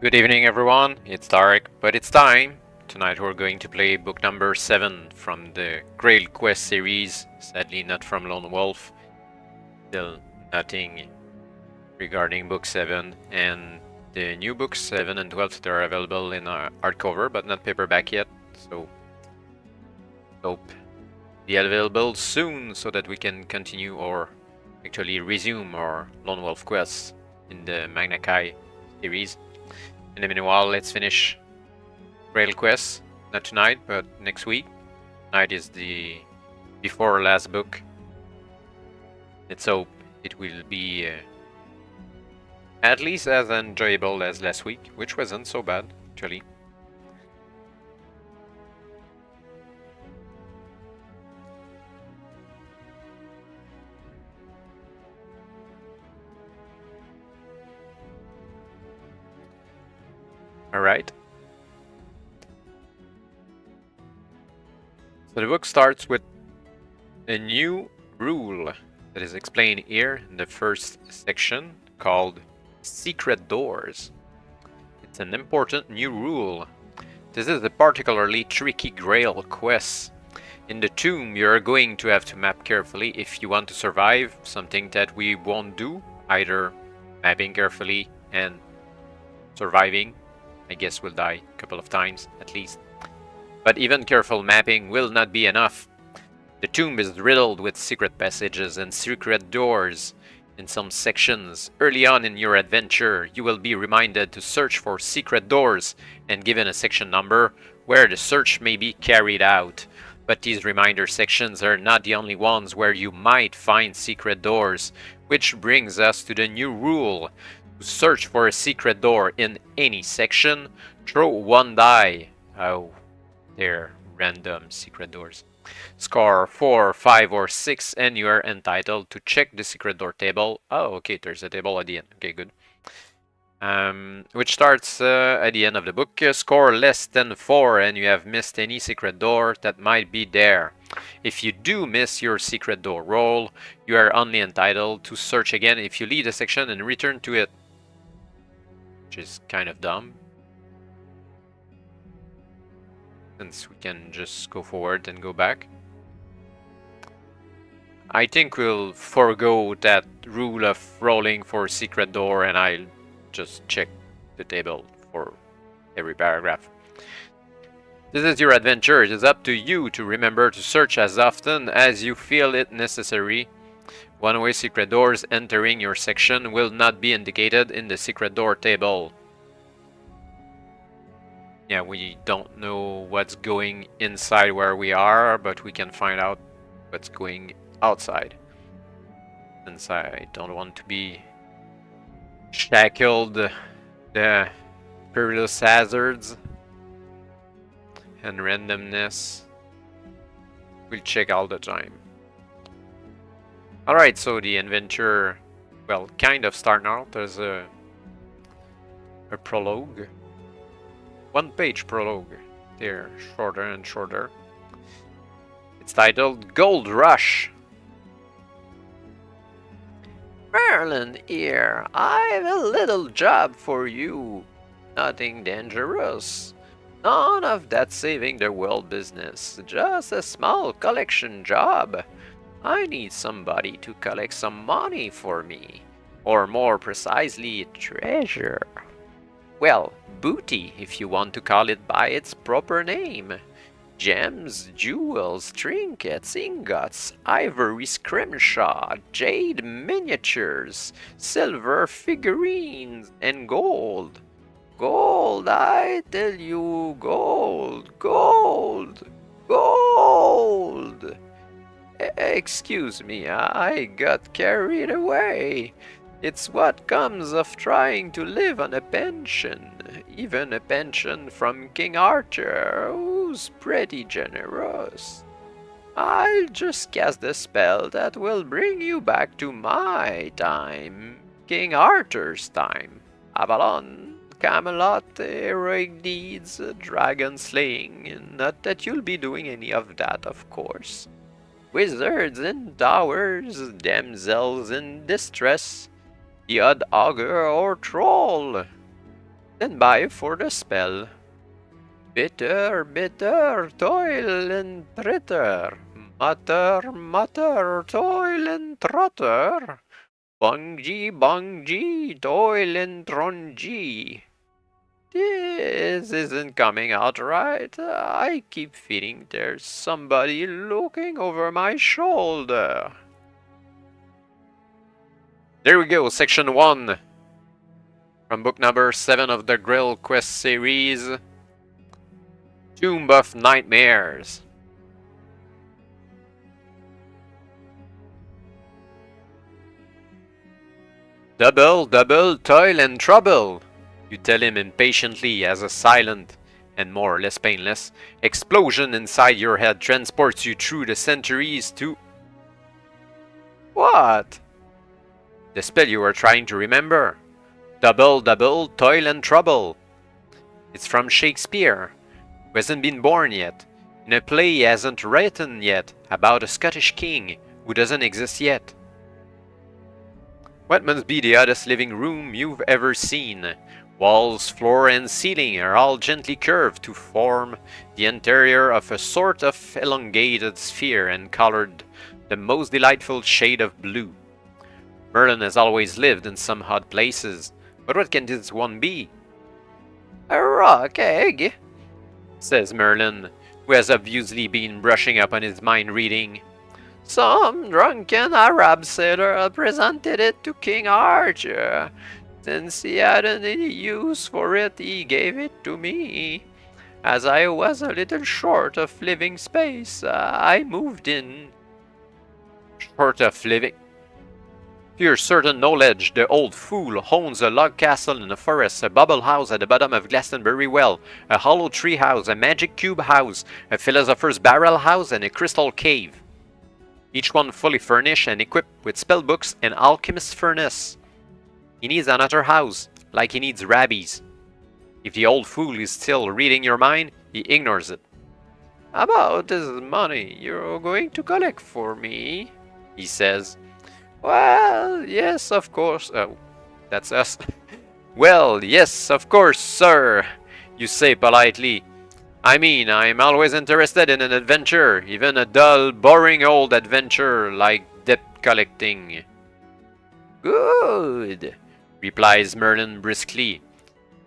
Good evening, everyone. It's dark, but it's time. Tonight we're going to play book number 7 from the GrailQuest series. Sadly, not from Lone Wolf. Still nothing regarding book 7. And the new books 7 and 12 that are available in hardcover, but not paperback yet. So, hope be available soon so that we can continue or actually resume our Lone Wolf quests in the Magna Chi series. In the meanwhile, let's finish GrailQuest. Not tonight, but next week. Tonight is the before last book. Let's hope it will be at least as enjoyable as last week, which wasn't so bad, actually. Alright. So the book starts with a new rule that is explained here in the first section called Secret Doors. It's an important new rule. This is a particularly tricky Grail quest. In the tomb, you're going to have to map carefully if you want to survive, something that we won't do, either mapping carefully and surviving. I guess we'll die a couple of times, at least. But even careful mapping will not be enough. The tomb is riddled with secret passages and secret doors. In some sections, early on in your adventure, you will be reminded to search for secret doors and given a section number where the search may be carried out. But these reminder sections are not the only ones where you might find secret doors, which brings us to the new rule. To search for a secret door in any section, throw one die. Oh, they're random secret doors. Score 4, 5, or 6, and you are entitled to check the secret door table. Oh, okay, there's a table at the end. Okay, good. Which starts at the end of the book. Score less than 4, and you have missed any secret door that might be there. If you do miss your secret door roll, you are only entitled to search again if you leave the section and return to it. Which is kind of dumb, since we can just go forward and go back. I think we'll forego that rule of rolling for a secret door, and I'll just check the table for every paragraph. This is your adventure. It is up to you to remember to search as often as you feel it necessary. One-way secret doors entering your section will not be indicated in the secret door table. Yeah, we don't know what's going inside where we are, but we can find out what's going outside. Since I don't want to be shackled the perilous hazards and randomness, we'll check all the time. Alright, so the adventure, well, kind of starting out. There's a prologue. One-page prologue. They're shorter and shorter. It's titled Goldrush. Merlin here. I've a little job for you. Nothing dangerous. None of that saving the world business. Just a small collection job. I need somebody to collect some money for me, or more precisely, treasure. Well, booty, if you want to call it by its proper name. Gems, jewels, trinkets, ingots, ivory scrimshaw, jade miniatures, silver figurines, and gold. Gold, I tell you, gold, gold, gold. Excuse me, I got carried away. It's what comes of trying to live on a pension, even a pension from King Arthur, who's pretty generous. I'll just cast a spell that will bring you back to my time, King Arthur's time. Avalon, Camelot, heroic deeds, dragon slaying. Not that you'll be doing any of that, of course. Wizards in towers, damsels in distress, the odd ogre or troll. Stand by for the spell. Bitter, bitter, toil and tritter. Mutter, mutter, toil and trotter. Bungy, toil and trongy. This isn't coming out right. I keep feeling there's somebody looking over my shoulder. There we go, section 1. From book number 7 of the GrailQuest series. Tomb of Nightmares. Double, double, toil and trouble, you tell him impatiently as a silent, and more or less painless, explosion inside your head transports you through the centuries to... What? The spell you were trying to remember. Double, double, toil and trouble. It's from Shakespeare, who hasn't been born yet, in a play he hasn't written yet, about a Scottish king who doesn't exist yet. What must be the oddest living room you've ever seen? Walls, floor, and ceiling are all gently curved to form the interior of a sort of elongated sphere and colored the most delightful shade of blue. Merlin has always lived in some odd places, but what can this one be? A rock egg, says Merlin, who has obviously been brushing up on his mind reading. Some drunken Arab sailor presented it to King Arthur. Since he hadn't any use for it, he gave it to me. As I was a little short of living space, I moved in. Short of living? To your certain knowledge, the old fool owns a log castle in the forest, a bubble house at the bottom of Glastonbury Well, a hollow tree house, a magic cube house, a philosopher's barrel house, and a crystal cave. Each one fully furnished and equipped with spellbooks and alchemist's furnace. He needs another house, like he needs rabbis. If the old fool is still reading your mind, he ignores it. About this money you're going to collect for me, he says. Well, yes, of course. Oh, that's us. Well, yes, of course, sir, you say politely. I mean, I'm always interested in an adventure, even a dull, boring old adventure like debt collecting. Good, replies Merlin briskly.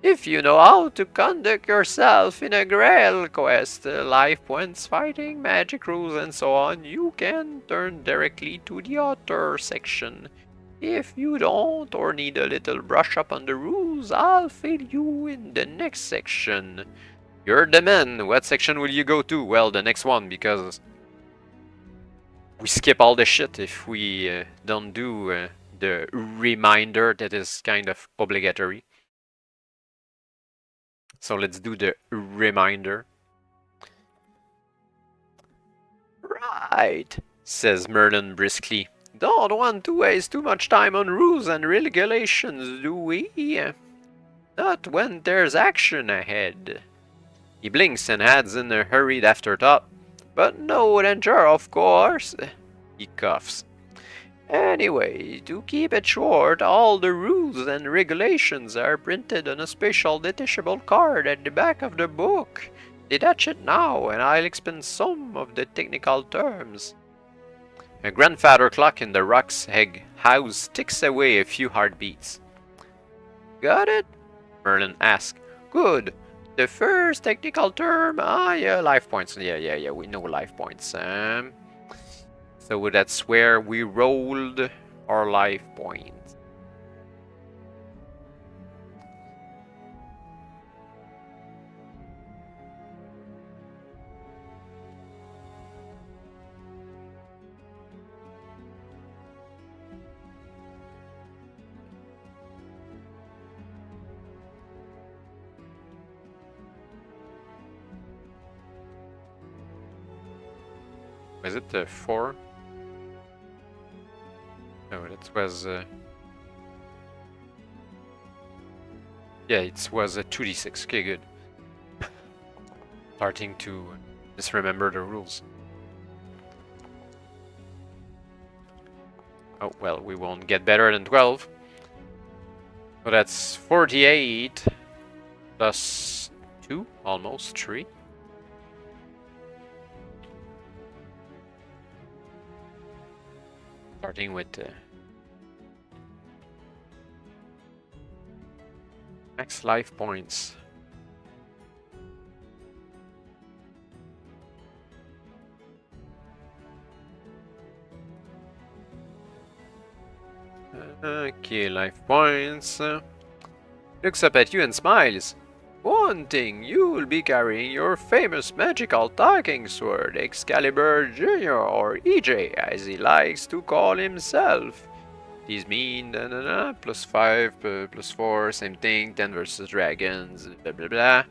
If you know how to conduct yourself in a GrailQuest, life points, fighting, magic rules, and so on, you can turn directly to the author section. If you don't, or need a little brush up on the rules, I'll fill you in the next section. You're the man. What section will you go to? Well, the next one, because we skip all the shit if we don't do the reminder that is kind of obligatory. So let's do the reminder. Right, says Merlin briskly. Don't want to waste too much time on rules and regulations, do we? Not when there's action ahead. He blinks and adds in a hurried afterthought. But no danger, of course. He coughs. Anyway, to keep it short, all the rules and regulations are printed on a special detachable card at the back of the book. Detach it now, and I'll explain some of the technical terms. A grandfather clock in the Rock's Egg house ticks away a few heartbeats. Got it? Merlin asks. Good. The first technical term, yeah, life points. Yeah, we know life points. So that's where we rolled our life points. Was it 4? No, that was... yeah, it was a 2d6. Okay, good. Starting to misremember the rules. Oh, well, we won't get better than 12. So that's 48. +2, almost 3. Starting with max life points. Okay, life points. Looks up at you and smiles. One thing, you will be carrying your famous magical talking sword, Excalibur Jr. or EJ, as he likes to call himself. These mean +5, +4, same thing, 10 versus dragons, blah blah blah.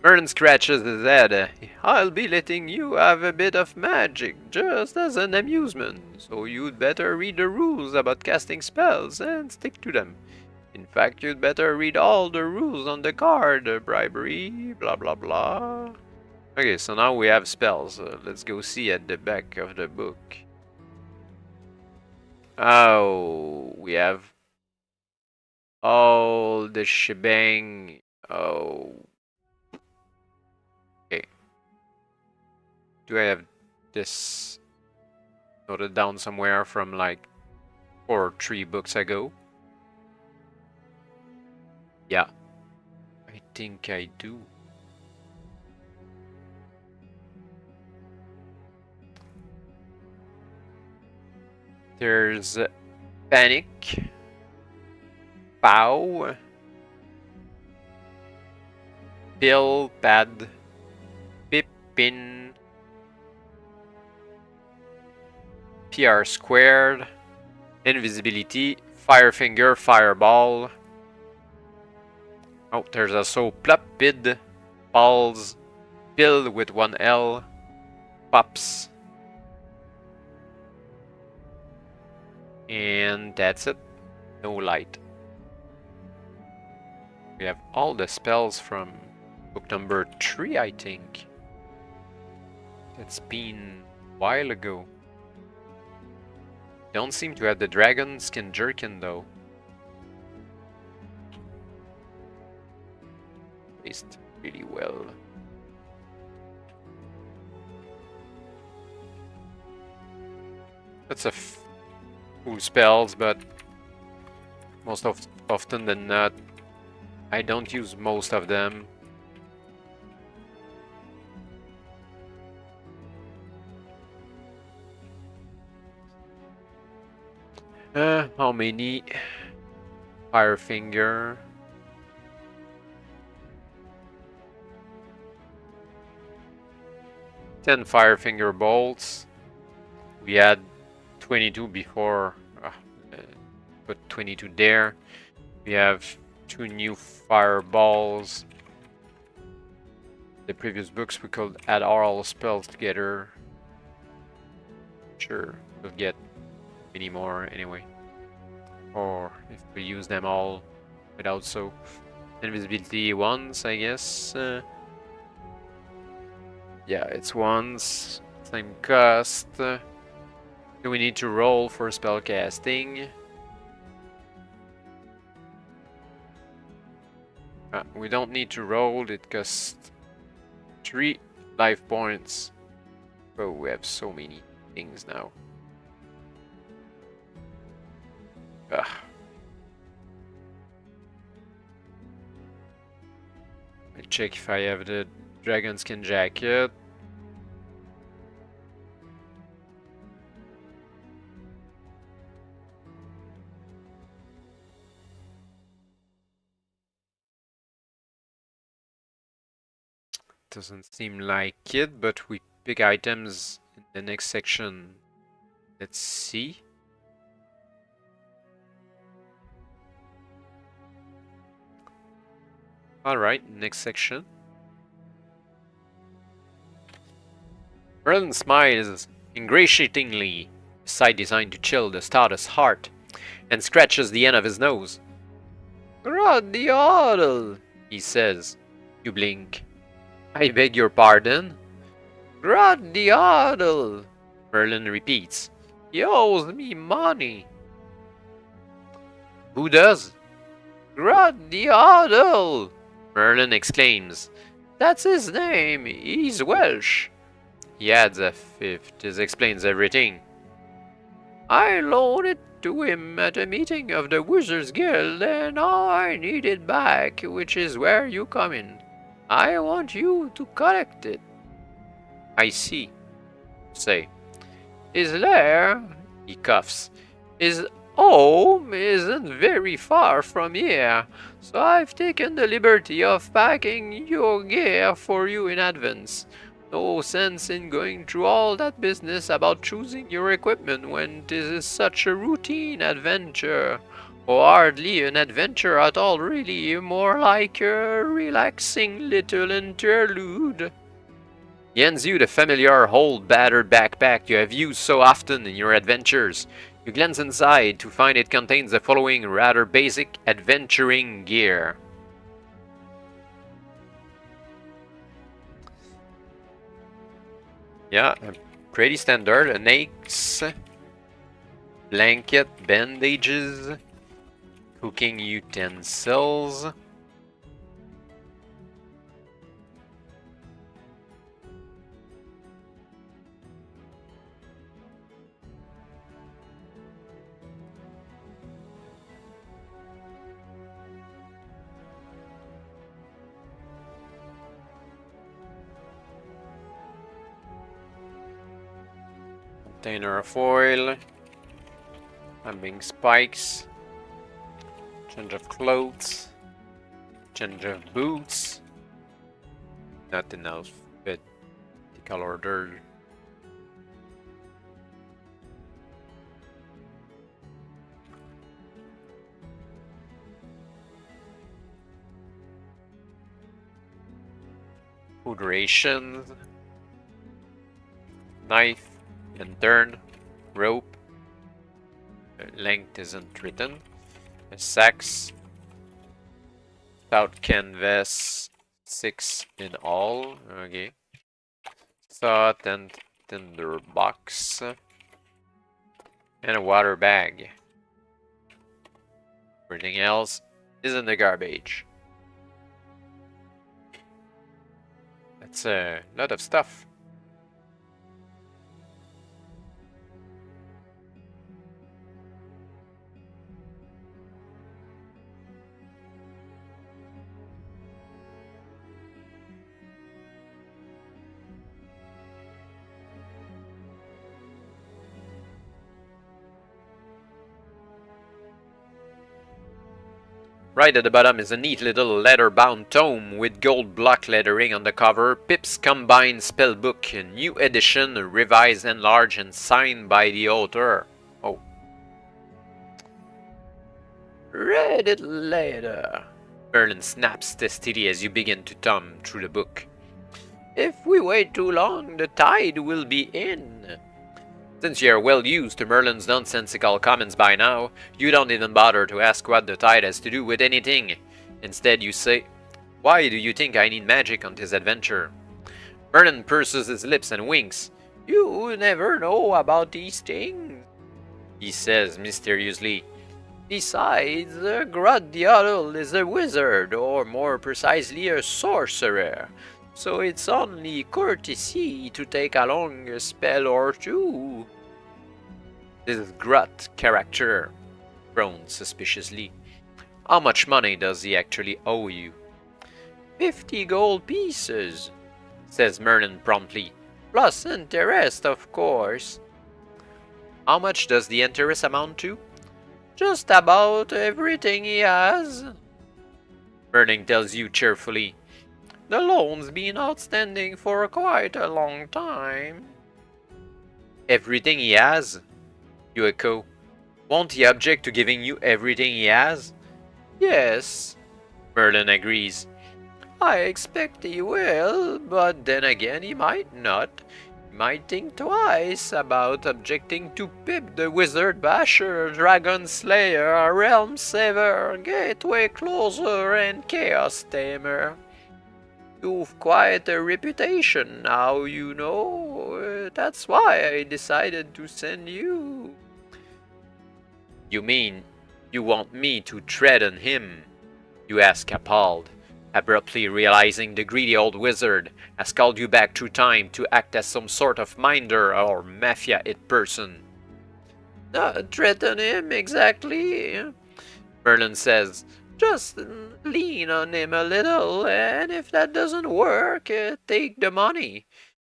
Merlin scratches his head. I'll be letting you have a bit of magic, just as an amusement, so you'd better read the rules about casting spells and stick to them. In fact, you'd better read all the rules on the card, bribery, blah blah blah. Okay, so now we have spells. Let's go see at the back of the book. Oh, we have all the shebang. Oh. Okay. Do I have this noted down somewhere from like 4 or 3 books ago? Yeah, I think I do. There's Panic, Pow, Bill, Pad, Pippin, PR squared, Invisibility, Firefinger, Fireball. Oh, there's also Plupid, Balls, Pill with 1 L, Pops. And that's it. No light. We have all the spells from book number 3, I think. That's been a while ago. Don't seem to have the dragon skin jerkin though. Placed really well. That's a cool spells, but most often than not, I don't use most of them. How many? Firefinger. Ten Firefinger bolts. We had 22 before, put 22 there. We have 2 new fireballs. The previous books we could add all spells together. Sure, we'll get many more anyway. Or if we use them all without so. Invisibility once, I guess. Yeah, it's once. Same cost. Do we need to roll for spell casting? We don't need to roll, it costs 3 life points. Oh, we have so many things now. Ugh. I check if I have the dragon skin jacket. Doesn't seem like it, but we pick items in the next section. Let's see. Alright, next section. Merlin smiles ingratiatingly, a sight designed to chill the stoutest heart, and scratches the end of his nose. "Gradiadal," he says. You blink. "I beg your pardon?" "Gradiadal," Merlin repeats. "He owes me money." "Who does?" Grod the Odle! Merlin exclaims. That's his name. He's Welsh. He adds a fifth. This explains everything. I loaned it to him at a meeting of the Wizards Guild, and I need it back, which is where you come in. I want you to collect it. I see. Say. His lair, he coughs, his home isn't very far from here, so I've taken the liberty of packing your gear for you in advance. No sense in going through all that business about choosing your equipment when this is such a routine adventure. Or hardly an adventure at all, really, more like a relaxing little interlude. He hands you the familiar old battered backpack you have used so often in your adventures. You glance inside to find it contains the following rather basic adventuring gear. Yeah, pretty standard. An axe, blanket, bandages, cooking utensils, container of oil, climbing spikes, change of clothes, change of boots, nothing else fit the color order. Food rations, knife, lantern, rope, length isn't written, sacks, stout canvas, 6 in all, okay, saw, tent, tinder box, and a water bag. Everything else is in the garbage. That's a lot of stuff. Right at the bottom is a neat little leather-bound tome with gold block lettering on the cover. Pip's Combined Spellbook, a new edition, revised, enlarged, and signed by the author. Oh. Read it later. Merlin snaps testily as you begin to thumb through the book. If we wait too long, the tide will be in. Since you are well used to Merlin's nonsensical comments by now, you don't even bother to ask what the tide has to do with anything. Instead, you say, "Why do you think I need magic on this adventure?" Merlin purses his lips and winks. "You never know about these things," he says mysteriously. "Besides, Grod the Odle is a wizard, or more precisely a sorcerer. So it's only courtesy to take along a spell or two." This Grut character groans suspiciously. "How much money does he actually owe you?" 50 gold pieces, says Merlin promptly. "Plus interest, of course." "How much does the interest amount to?" "Just about everything he has," Merlin tells you cheerfully. "The loan's been outstanding for quite a long time." "Everything he has?" you echo. "Won't he object to giving you everything he has?" "Yes," Merlin agrees. "I expect he will, but then again he might not. He might think twice about objecting to Pip the Wizard Basher, Dragon Slayer, Realm Saver, Gateway Closer, and Chaos Tamer. You've quite a reputation now, you know. That's why I decided to send you." "You mean you want me to tread on him?" You ask, appalled, abruptly realizing the greedy old wizard has called you back through time to act as some sort of minder or mafia-it person. Not threaten him exactly, Merlin says. Just lean on him a little, and if that doesn't work, take the money.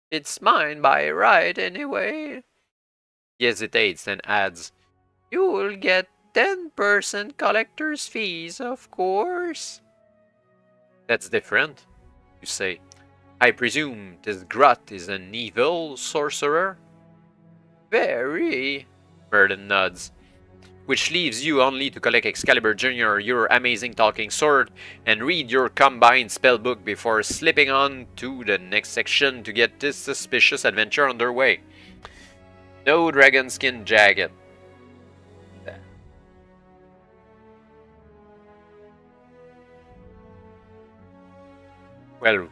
It's mine by right anyway. He hesitates and adds, You'll get 10% collector's fees, of course. That's different, you say. I presume this Grot is an evil sorcerer? Very, Merlin nods. Which leaves you only to collect Excalibur Jr., your amazing talking sword, and read your combined spellbook before slipping on to the next section to get this suspicious adventure underway. No dragon skin jacket. Well, you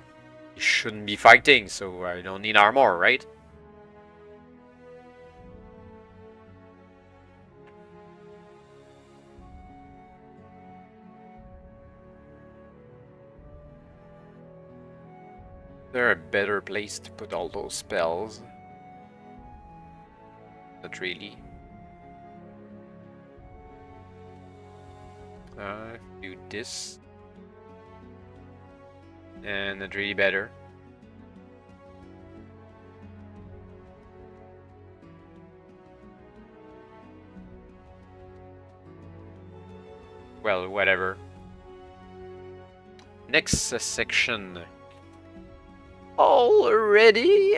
shouldn't be fighting, so I don't need armor, right? Is there a better place to put all those spells? Not really. Do this. And not really better. Well, whatever. Next section. All ready?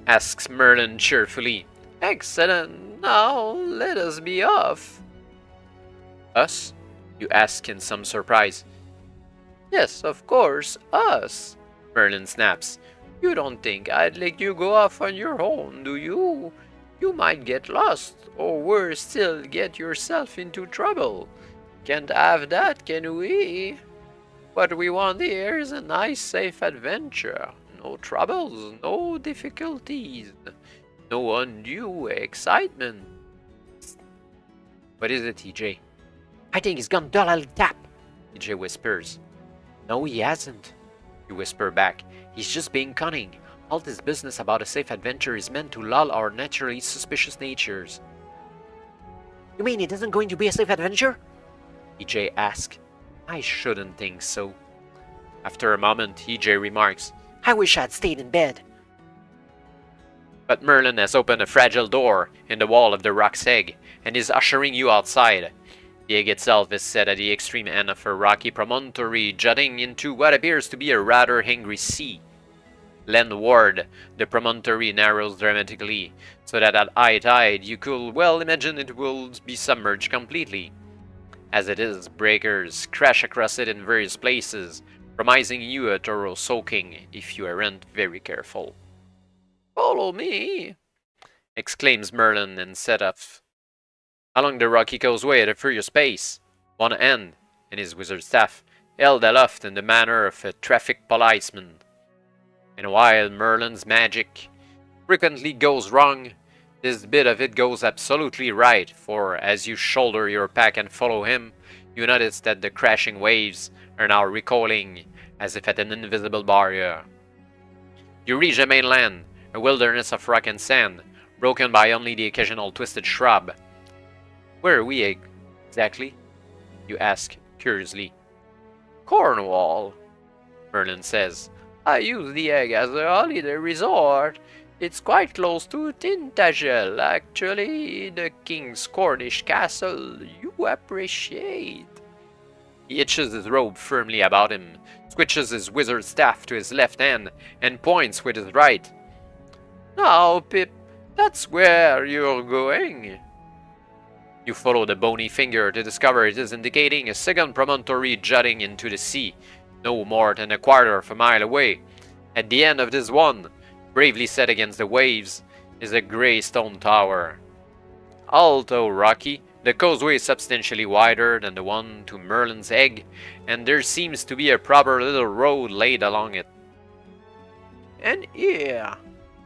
Asks Merlin cheerfully. Excellent. Now let us be off. Us? You ask in some surprise. Yes, of course, us, Merlin snaps. You don't think I'd let you go off on your own, do you? You might get lost, or worse still, get yourself into trouble. Can't have that, can we? What we want here is a nice, safe adventure. No troubles, no difficulties, no undue excitement. What is it, TJ? I think he's gone dull al tap, TJ whispers. No, he hasn't, you whisper back. He's just being cunning. All this business about a safe adventure is meant to lull our naturally suspicious natures. You mean it isn't going to be a safe adventure? EJ asks. I shouldn't think so. After a moment, EJ remarks, I wish I'd stayed in bed. But Merlin has opened a fragile door in the wall of the rock's egg and is ushering you outside. The egg itself is set at the extreme end of a rocky promontory jutting into what appears to be a rather angry sea. Landward, the promontory narrows dramatically, so that at high tide you could well imagine it will be submerged completely. As it is, breakers crash across it in various places, promising you a thorough soaking if you aren't very careful. Follow me, exclaims Merlin and set off along the rocky causeway at a furious pace, one hand, in his wizard staff, held aloft in the manner of a traffic policeman. And while Merlin's magic frequently goes wrong, this bit of it goes absolutely right, for as you shoulder your pack and follow him, you notice that the crashing waves are now recoiling as if at an invisible barrier. You reach the mainland, a wilderness of rock and sand, broken by only the occasional twisted shrub. Where are we exactly? You ask curiously. Cornwall, Merlin says. I use the egg as a holiday resort. It's quite close to Tintagel, actually, the king's Cornish castle you appreciate. He hitches his robe firmly about him, switches his wizard staff to his left hand, and points with his right. Now, Pip, that's where you're going. You follow the bony finger to discover it is indicating a second promontory jutting into the sea, no more than a quarter of a mile away. At the end of this one, bravely set against the waves, is a grey stone tower. Although rocky, the causeway is substantially wider than the one to Merlin's egg, and there seems to be a proper little road laid along it. And here,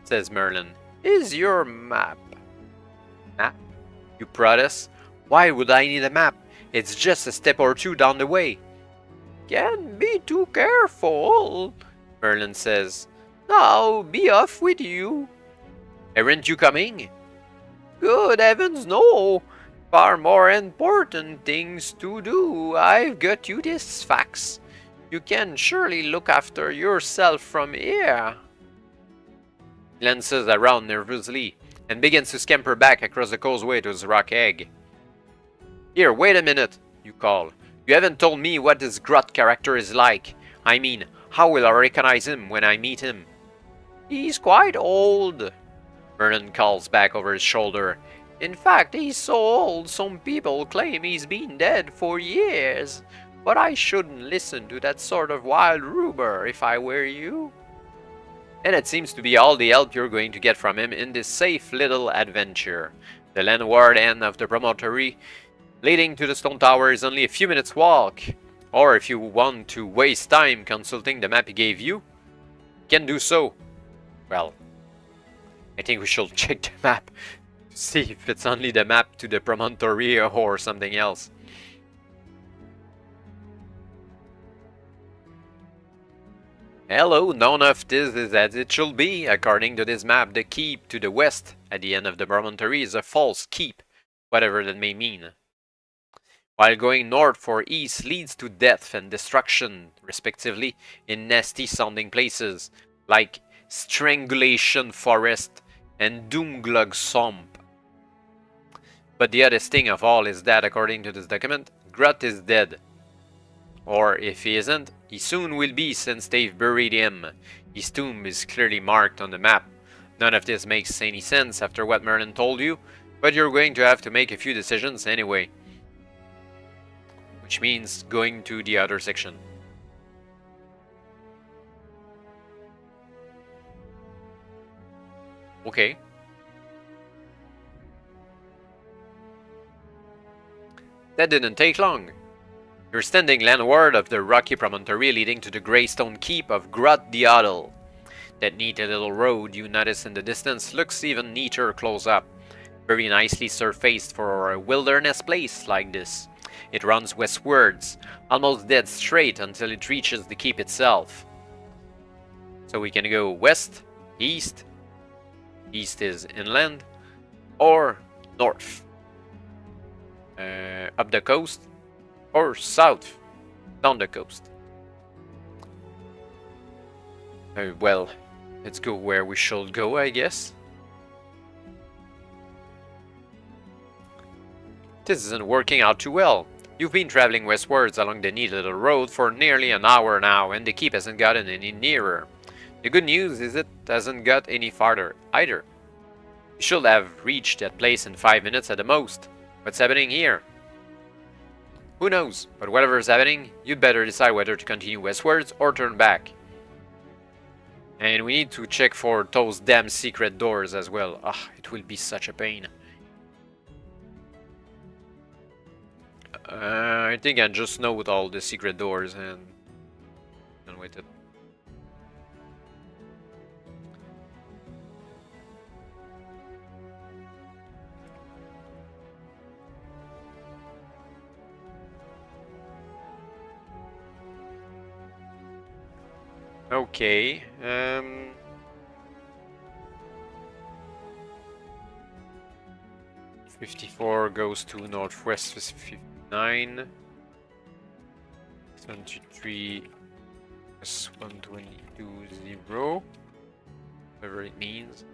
says Merlin, is your map. Map? You protest. Why would I need a map? It's just a step or two down the way. Can't be too careful, Merlin says. Now be off with you. Aren't you coming? Good heavens, no! Far more important things to do. I've got you this fax. You can surely look after yourself from here. He glances around nervously and begins to scamper back across the causeway to his rock egg. Here, wait a minute, you call. You haven't told me what this Grot character is like. I mean, how will I recognize him when I meet him? He's quite old, Brennan calls back over his shoulder. In fact, he's so old some people claim he's been dead for years. But I shouldn't listen to that sort of wild rumor if I were you. And it seems to be all the help you're going to get from him in this safe little adventure. The landward end of the promontory leading to the stone tower is only a few minutes' walk. Or if you want to waste time consulting the map he gave you, you can do so. Well, I think we should check the map to see if it's only the map to the promontory or something else. Hello, none of this is as it should be. According to this map, the keep to the west at the end of the promontory is a false keep, whatever that may mean. While going north for east leads to death and destruction, respectively, in nasty-sounding places like Strangulation Forest and Doomglug Swamp. But the oddest thing of all is that, according to this document, Grot is dead. Or if he isn't, he soon will be since they've buried him. His tomb is clearly marked on the map. None of this makes any sense after what Merlin told you, but you're going to have to make a few decisions anyway. Which means going to the other section. Okay. That didn't take long. You're standing landward of the rocky promontory leading to the Greystone Keep of Grot the Ottle. That neat little road you notice in the distance looks even neater close up. Very nicely surfaced for a wilderness place like this. It runs westwards, almost dead straight until it reaches the keep itself. So we can go west, east, east is inland, or north. Up the coast, or south, down the coast. Well, let's go where we should go, I guess. This isn't working out too well. You've been traveling westwards along the neat little road for nearly an hour now, and the keep hasn't gotten any nearer. The good news is it hasn't got any farther either. You should have reached that place in 5 minutes at the most. What's happening here? Who knows, but whatever's happening, you'd better decide whether to continue westwards or turn back. And we need to check for those damn secret doors as well. It will be such a pain. I think I just know with all the secret doors and wait it. Okay. 54 goes to northwest 59. 73 plus 122 0. Whatever it means.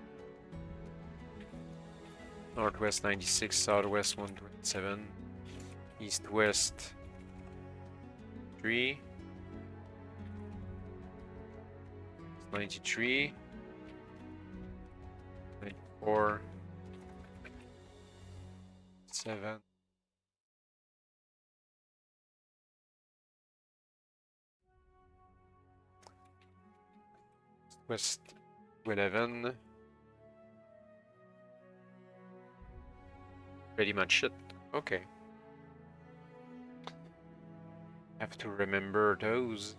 Northwest 96, southwest 127, east west 3. 93, 94, 7, west 11, pretty much it. Okay, have to remember those.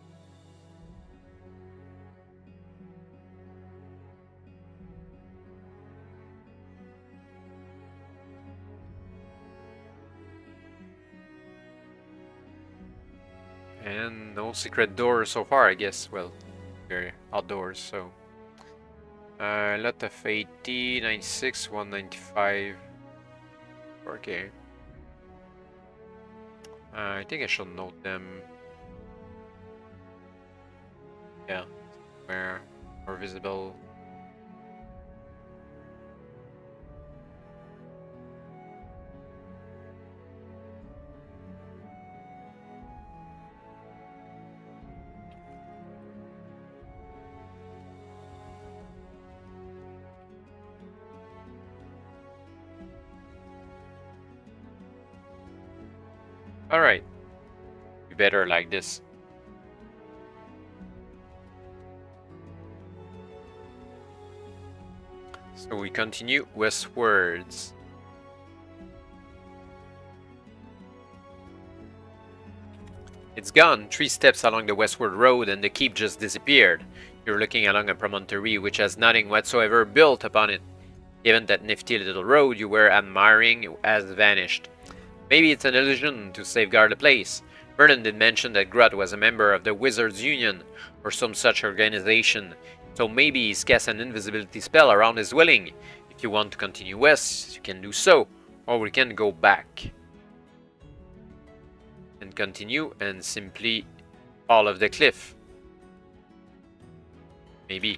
And no secret door so far, I guess. Well, we're outdoors, so. Lot of 80, 96, 195. Okay. I think I should note them. Yeah, where more visible. Alright. Be better like this. So we continue westwards. It's gone. 3 steps along the westward road and the keep just disappeared. You're looking along a promontory which has nothing whatsoever built upon it. Even that nifty little road you were admiring has vanished. Maybe it's an illusion to safeguard the place. Merlin did mention that Grot was a member of the Wizards Union, or some such organization, so maybe he's cast an invisibility spell around his dwelling. If you want to continue west, you can do so, or we can go back. And continue, and simply fall off the cliff. Maybe.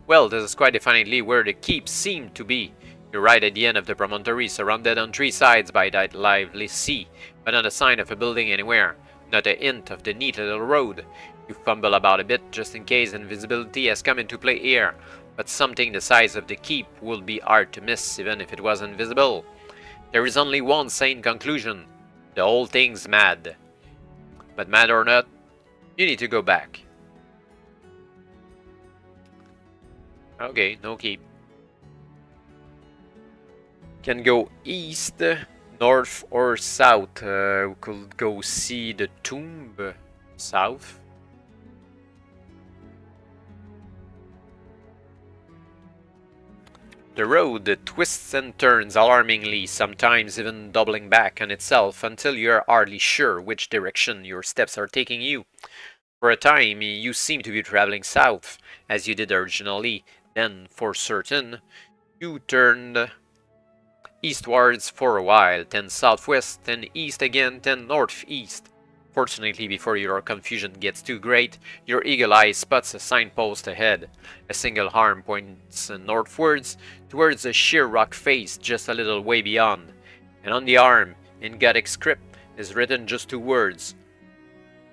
Well, this is quite definitely where the keep seemed to be. You're right at the end of the promontory, surrounded on 3 sides by that lively sea, but not a sign of a building anywhere, not a hint of the neat little road. You fumble about a bit just in case invisibility has come into play here, but something the size of the keep would be hard to miss even if it was invisible. There is only one sane conclusion. The whole thing's mad. But mad or not, you need to go back. Okay, no keep. Can go east, north, or south. We could go see the tomb south. The road twists and turns alarmingly, sometimes even doubling back on itself until you are hardly sure which direction your steps are taking you. For a time, you seem to be traveling south, as you did originally. Then, for certain, you turned eastwards for a while, then southwest, then east again, then northeast. Fortunately, before your confusion gets too great, your eagle eye spots a signpost ahead. A single arm points northwards, towards a sheer rock face just a little way beyond. And on the arm, in Gothic script, is written just 2 words.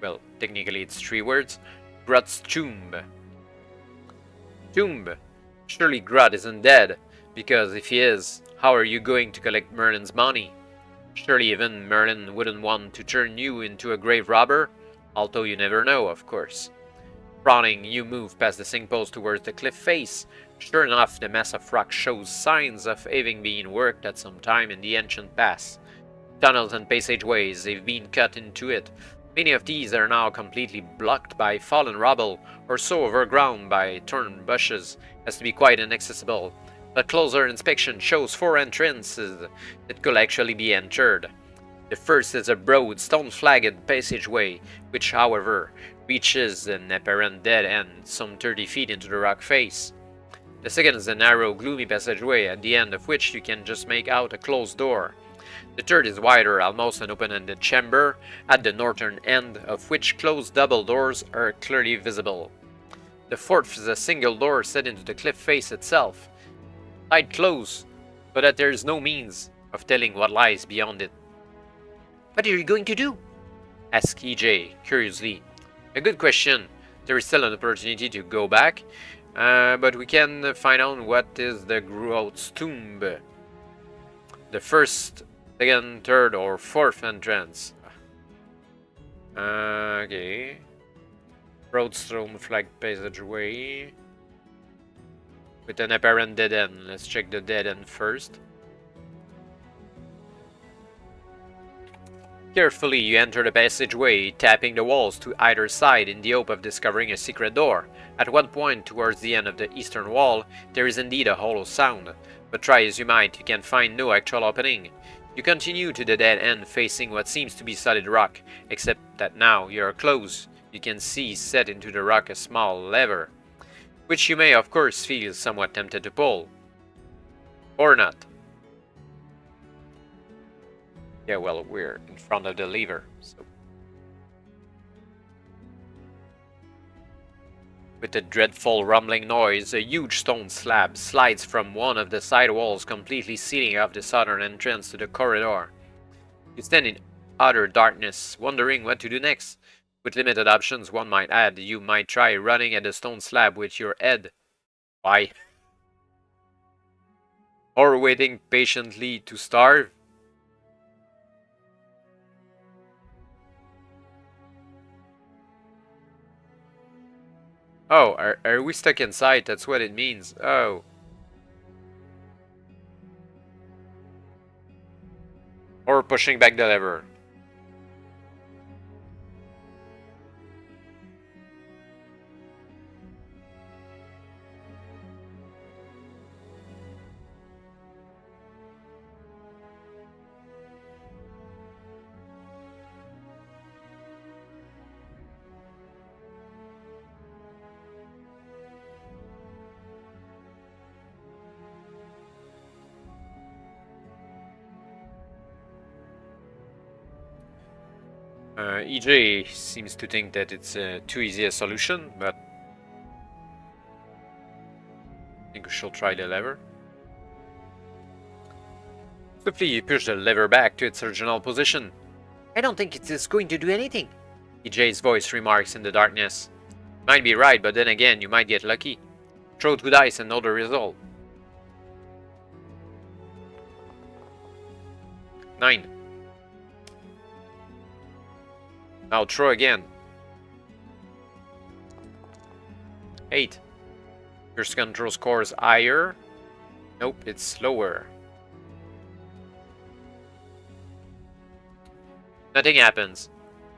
Well, technically it's 3 words. Grot's tomb. Tomb. Surely Grot isn't dead, because if he is, how are you going to collect Merlin's money? Surely even Merlin wouldn't want to turn you into a grave robber, although you never know, of course. Frowning, you move past the signpost towards the cliff face. Sure enough, the mass of rock shows signs of having been worked at some time in the ancient past. Tunnels and passageways have been cut into it. Many of these are now completely blocked by fallen rubble, or so overgrown by thorn bushes as to be quite inaccessible. But closer inspection shows 4 entrances that could actually be entered. The first is a broad, stone-flagged passageway, which, however, reaches an apparent dead end some 30 feet into the rock face. The second is a narrow, gloomy passageway, at the end of which you can just make out a closed door. The third is wider, almost an open-ended chamber, at the northern end of which closed double doors are clearly visible. The fourth is a single door set into the cliff face itself. Tied close, but that there is no means of telling what lies beyond it. "What are you going to do?" asked EJ, curiously. A good question. There is still an opportunity to go back, but we can find out what is the Grot's tomb. The first, second, third, or fourth entrance. Okay. Broad stone flagged passageway with an apparent dead end. Let's check the dead end first. Carefully, you enter the passageway, tapping the walls to either side in the hope of discovering a secret door. At one point, towards the end of the eastern wall, there is indeed a hollow sound, but try as you might, you can find no actual opening. You continue to the dead end, facing what seems to be solid rock, except that now you are close. You can see set into the rock a small lever, which you may of course feel somewhat tempted to pull. Or not. Yeah, well, we're in front of the lever, so. With a dreadful rumbling noise, a huge stone slab slides from one of the side walls, completely sealing off the southern entrance to the corridor. You stand in utter darkness, wondering what to do next. With limited options, one might add, you might try running at the stone slab with your head. Why? Or waiting patiently to starve. Oh, are we stuck inside? That's what it means. Oh. Or pushing back the lever. EJ seems to think that it's too easy a solution, but I think we should try the lever. Swiftly, you push the lever back to its original position. I don't think it is going to do anything, EJ's voice remarks in the darkness. You might be right, but then again, you might get lucky. Throw 2 dice and know the result. 9. Now throw again. 8. First control score is higher. Nope, it's lower. Nothing happens.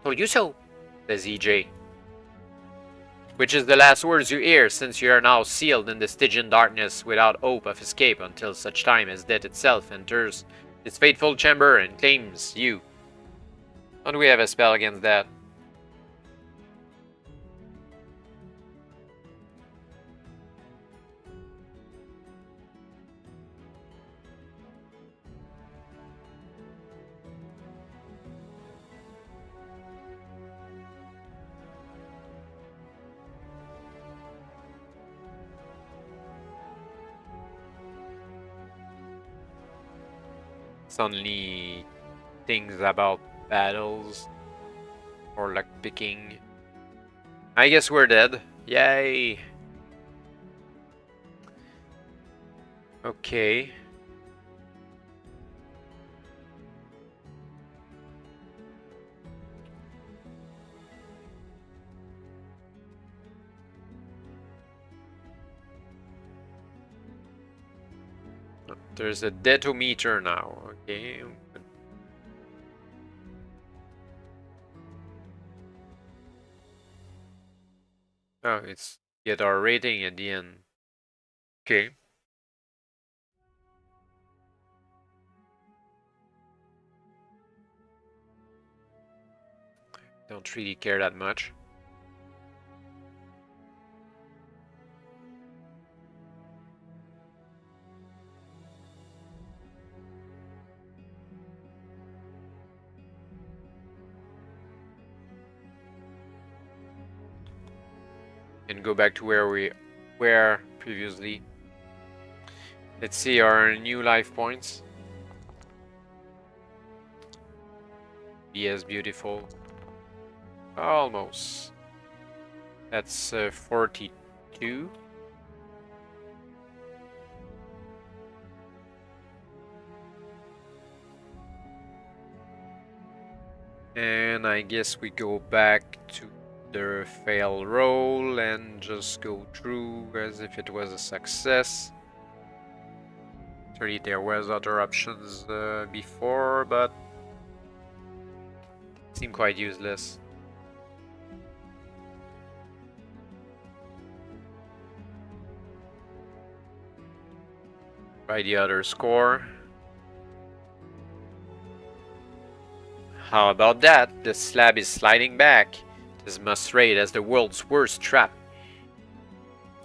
Told you so, says EJ. Which is the last words you hear, since you are now sealed in the Stygian darkness without hope of escape until such time as death itself enters its fateful chamber and claims you. Don't we have a spell against that? It's only things about battles or luck picking. I guess we're dead. Yay! Okay. There's a detometer now. Okay. Oh, it's get our rating at the end. Okay. Don't really care that much. And go back to where we were previously. Let's see our new life points. Be as beautiful. Almost. That's 42. And I guess we go back to the fail roll and just go through as if it was a success. Actually, there was other options before, but seemed quite useless. Try the other score. How about that? The slab is sliding back. It is must rate as the world's worst trap.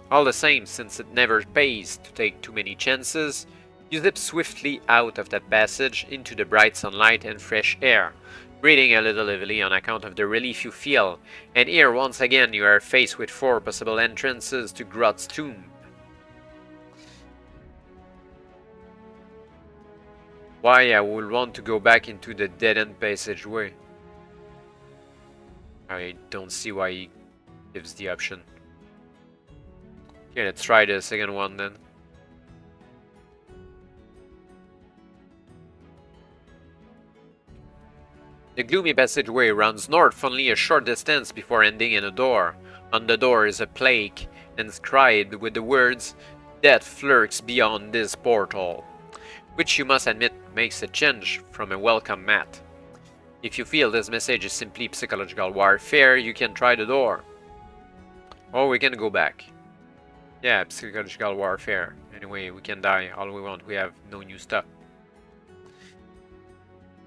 All the same, since it never pays to take too many chances, you zip swiftly out of that passage into the bright sunlight and fresh air, breathing a little heavily on account of the relief you feel, and here once again you are faced with 4 possible entrances to Grot's tomb. Why I would want to go back into the dead-end passageway? I don't see why he gives the option. Okay, let's try the second one then. The gloomy passageway runs north only a short distance before ending in a door. On the door is a plaque inscribed with the words, "Death lurks beyond this portal," which you must admit makes a change from a welcome mat. If you feel this message is simply psychological warfare, you can try the door. Or we can go back. Yeah, psychological warfare. Anyway, we can die all we want, we have no new stuff.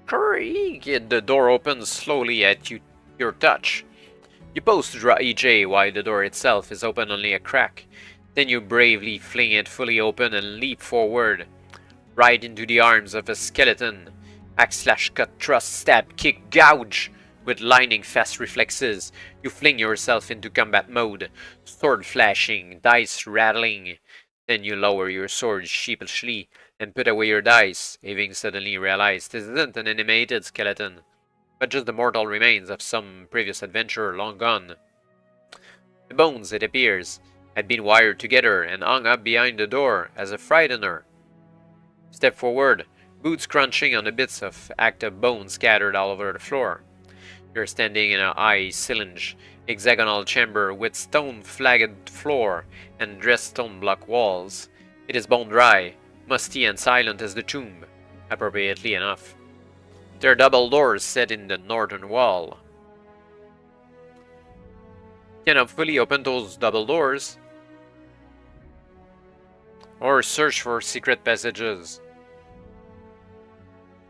Creak! The door opens slowly at your touch. You pause to draw EJ while the door itself is open only a crack. Then you bravely fling it fully open and leap forward, right into the arms of a skeleton. Axe, slash, cut, thrust, stab, kick, gouge! With lightning fast reflexes, you fling yourself into combat mode, sword flashing, dice rattling. Then you lower your sword sheepishly and put away your dice, having suddenly realized this isn't an animated skeleton, but just the mortal remains of some previous adventurer long gone. The bones, it appears, had been wired together and hung up behind the door as a frightener. Step forward, boots crunching on the bits of active bone scattered all over the floor. You're standing in a high, cylinder, hexagonal chamber with stone-flagged floor and dressed stone block walls. It is bone dry, musty and silent as the tomb, appropriately enough. There are double doors set in the northern wall. You can hopefully open those double doors, or search for secret passages.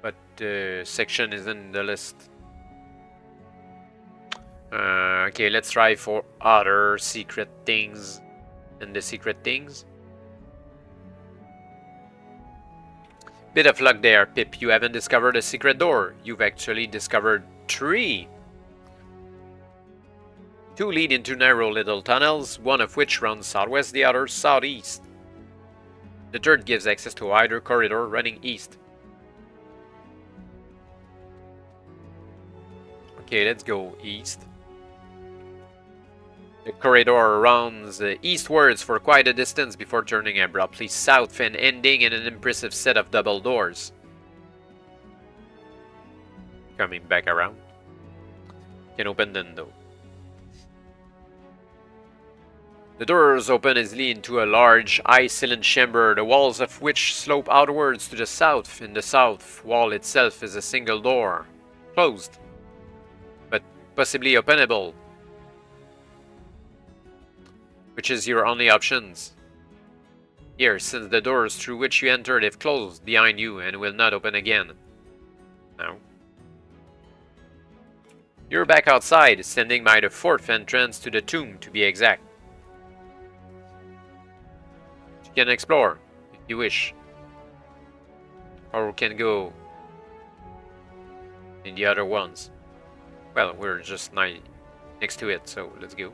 But the section is in the list. Okay, let's try for other secret things and the secret things. Bit of luck there, Pip. You haven't discovered a secret door. You've actually discovered 3. 2 lead into narrow little tunnels, one of which runs southwest, the other southeast. The third gives access to a wider corridor running east. Okay, let's go east. The corridor runs eastwards for quite a distance before turning abruptly south and ending in an impressive set of double doors. Coming back around. Can open them though. The doors open easily into a large, high-ceiling chamber, the walls of which slope outwards to the south. In the south wall itself is a single door, closed, but possibly openable. Which is your only options here, since the doors through which you entered have closed behind you and will not open again. Now. You're back outside, standing by the 4th entrance to the tomb, to be exact. You can explore, if you wish. Or we can go in the other ones. Well, we're just next to it, so let's go.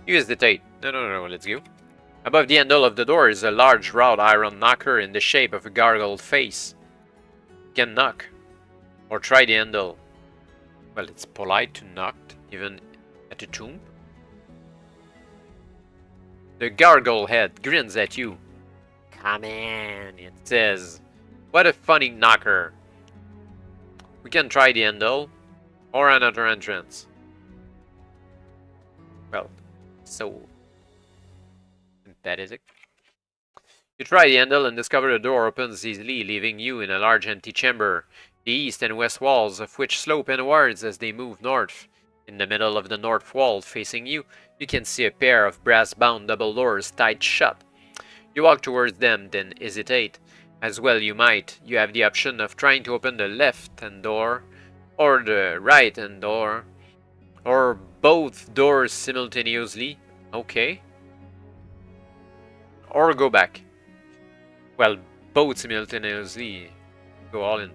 You hesitate. No, let's go. Above the handle of the door is a large wrought iron knocker in the shape of a gargled face. You can knock, or try the handle. Well, it's polite to knock, even at a tomb. The gargle head grins at you. Come in, it says. What a funny knocker. We can try the handle, or another entrance. Well, so sympathetic. You try the handle and discover the door opens easily, leaving you in a large empty chamber, the east and west walls of which slope inwards as they move north. In the middle of the north wall facing you, you can see a pair of brass-bound double doors tied shut. You walk towards them, then hesitate. As well you might. You have the option of trying to open the left-hand door, or the right-hand door, or both doors simultaneously. Okay. Or go back. Well, both simultaneously. Go all in.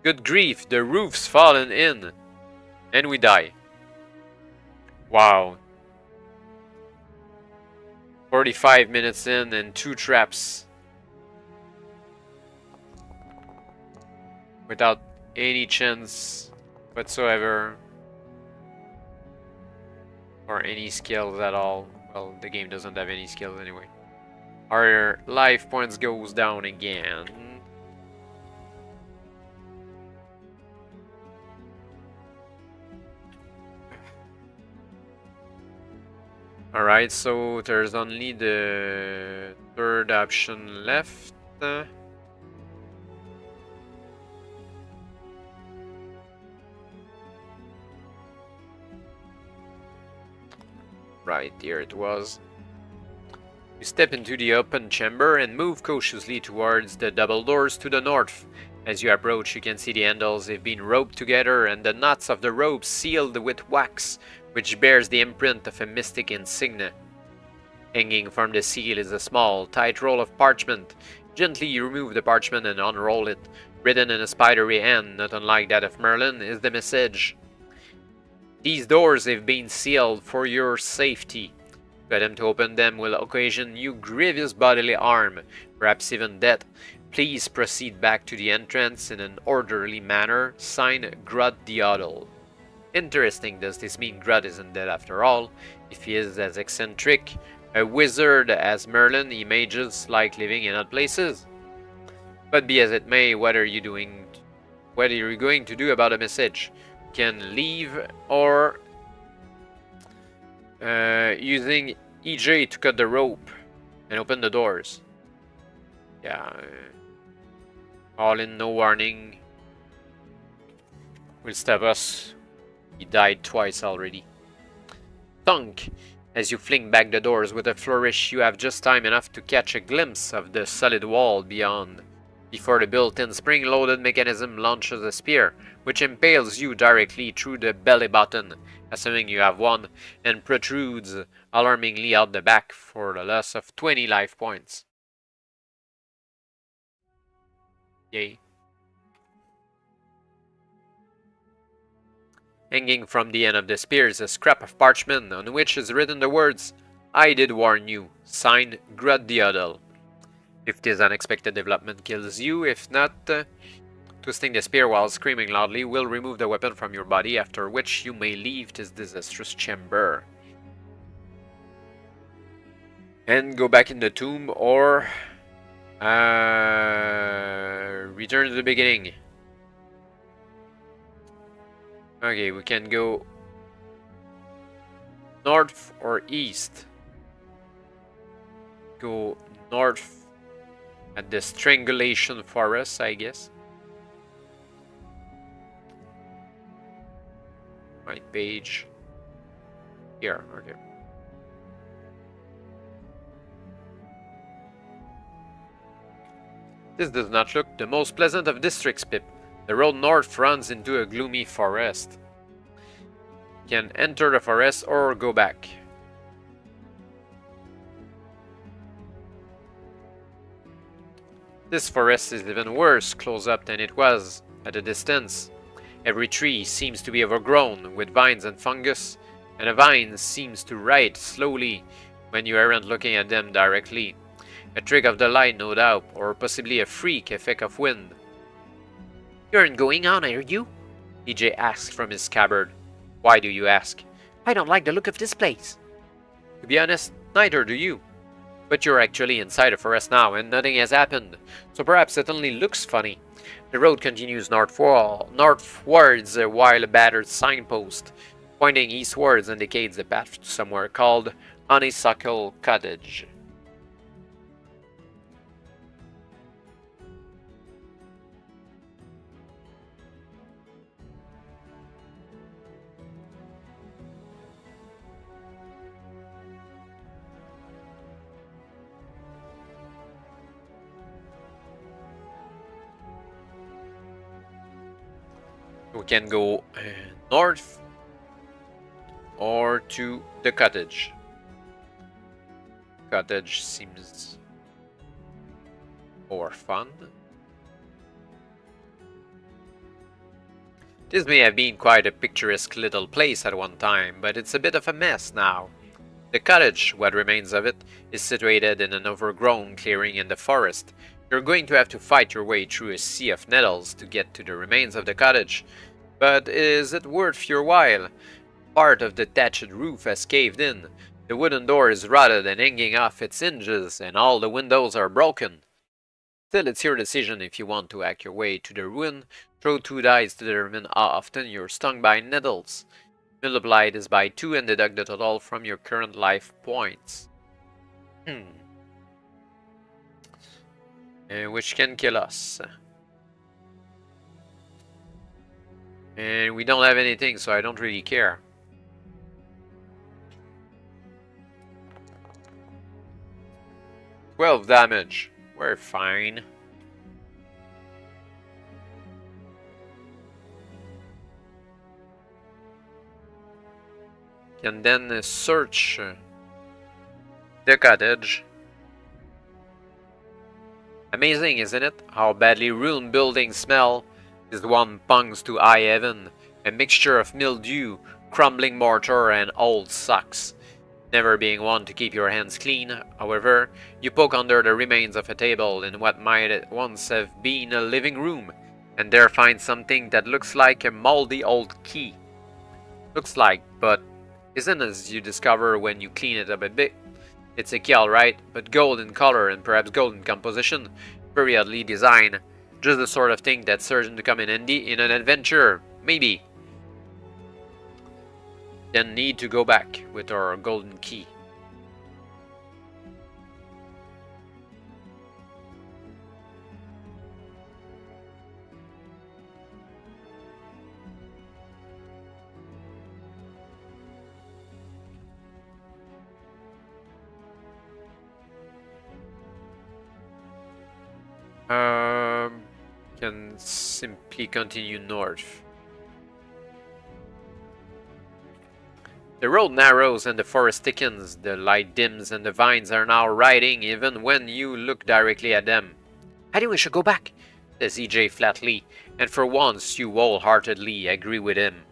Good grief, the roof's fallen in. And we die. Wow. 45 minutes in and 2 traps. Without any chance whatsoever. Or any skills at all. Well, the game doesn't have any skills anyway. Our life points goes down again. Alright, so there's only the third option left. Right, here it was. You step into the open chamber and move cautiously towards the double doors to the north. As you approach, you can see the handles have been roped together and the knots of the ropes sealed with wax, which bears the imprint of a mystic insignia. Hanging from the seal is a small, tight roll of parchment. Gently you remove the parchment and unroll it. Written in a spidery hand, not unlike that of Merlin, is the message. These doors have been sealed for your safety. To attempt to open them will occasion you grievous bodily harm, perhaps even death. Please proceed back to the entrance in an orderly manner. Signed, Grud the Odal. Interesting, does this mean Grud isn't dead after all? If he is as eccentric a wizard as Merlin, he may just like living in odd places. But be as it may, what are you going to do about a message? You can leave or using EJ to cut the rope and open the doors. Yeah. All in, no warning. Will stab us. He died twice already. Thunk! As you fling back the doors with a flourish, you have just time enough to catch a glimpse of the solid wall beyond, before the built-in spring-loaded mechanism launches a spear, which impales you directly through the belly button, assuming you have one, and protrudes alarmingly out the back for the loss of 20 life points. Yay. Hanging from the end of the spear is a scrap of parchment on which is written the words, "I did warn you," signed Grud the Odal. If this unexpected development kills you, if not, twisting the spear while screaming loudly will remove the weapon from your body, after which you may leave this disastrous chamber. And go back in the tomb or return to the beginning. Okay, we can go north or east. Go north at the strangulation forest, I guess. My page. Here, okay. This does not look the most pleasant of districts, Pip. The road north runs into a gloomy forest. You can enter the forest or go back. This forest is even worse close up than it was at a distance. Every tree seems to be overgrown with vines and fungus, and a vine seems to writhe slowly when you aren't looking at them directly. A trick of the light, no doubt, or possibly a freak effect of wind. "You aren't going on, are you?" EJ asks from his scabbard. "Why do you ask?" "I don't like the look of this place." "To be honest, neither do you. But you're actually inside the forest now, and nothing has happened, so perhaps it only looks funny." The road continues northwards, while a battered signpost pointing eastwards indicates the path to somewhere called Honeysuckle Cottage. We can go north or to the cottage. Cottage seems more fun. This may have been quite a picturesque little place at one time, but it's a bit of a mess now. The cottage, what remains of it, is situated in an overgrown clearing in the forest. You're going to have to fight your way through a sea of nettles to get to the remains of the cottage. But is it worth your while? Part of the thatched roof has caved in. The wooden door is rotted and hanging off its hinges, and all the windows are broken. Still, it's your decision if you want to hack your way to the ruin. Throw 2 dice to determine how often you're stung by nettles. Multiply this by 2 and deduct the total from your current life points. Which can kill us. And we don't have anything, so I don't really care. "12 damage. We're fine." Can then search the cottage. Amazing, isn't it? How badly ruined buildings smell. This one pungs to high heaven. A mixture of mildew, crumbling mortar, and old socks. Never being one to keep your hands clean, however, you poke under the remains of a table in what might once have been a living room, and there find something that looks like a moldy old key. Looks like, but isn't, as you discover when you clean it up a bit. It's a key alright, but gold in color and perhaps gold in composition, very oddly designed. Just the sort of thing that's certain to come in handy in an adventure, maybe. Then need to go back with our golden key. Can simply continue north. The road narrows and the forest thickens, the light dims and the vines are now riding even when you look directly at them. "I think we should go back," says EJ flatly, and for once you wholeheartedly agree with him.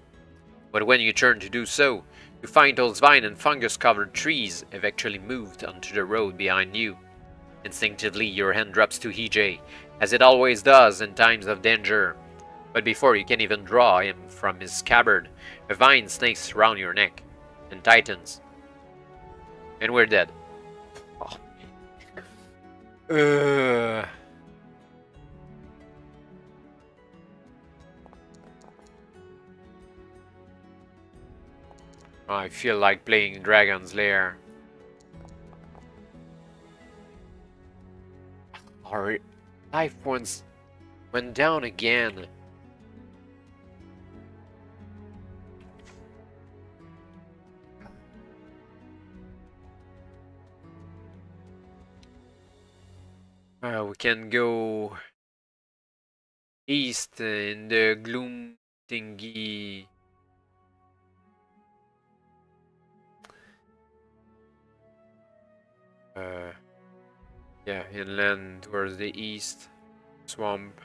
But when you turn to do so, you find those vine and fungus-covered trees have actually moved onto the road behind you. Instinctively, your hand drops to EJ, as it always does in times of danger. But before you can even draw him from his scabbard, a vine snakes around your neck and tightens. And we're dead. Oh. I feel like playing Dragon's Lair. Our life points went down again. We can go east in the gloom thingy. Yeah, inland towards the east. Swamp.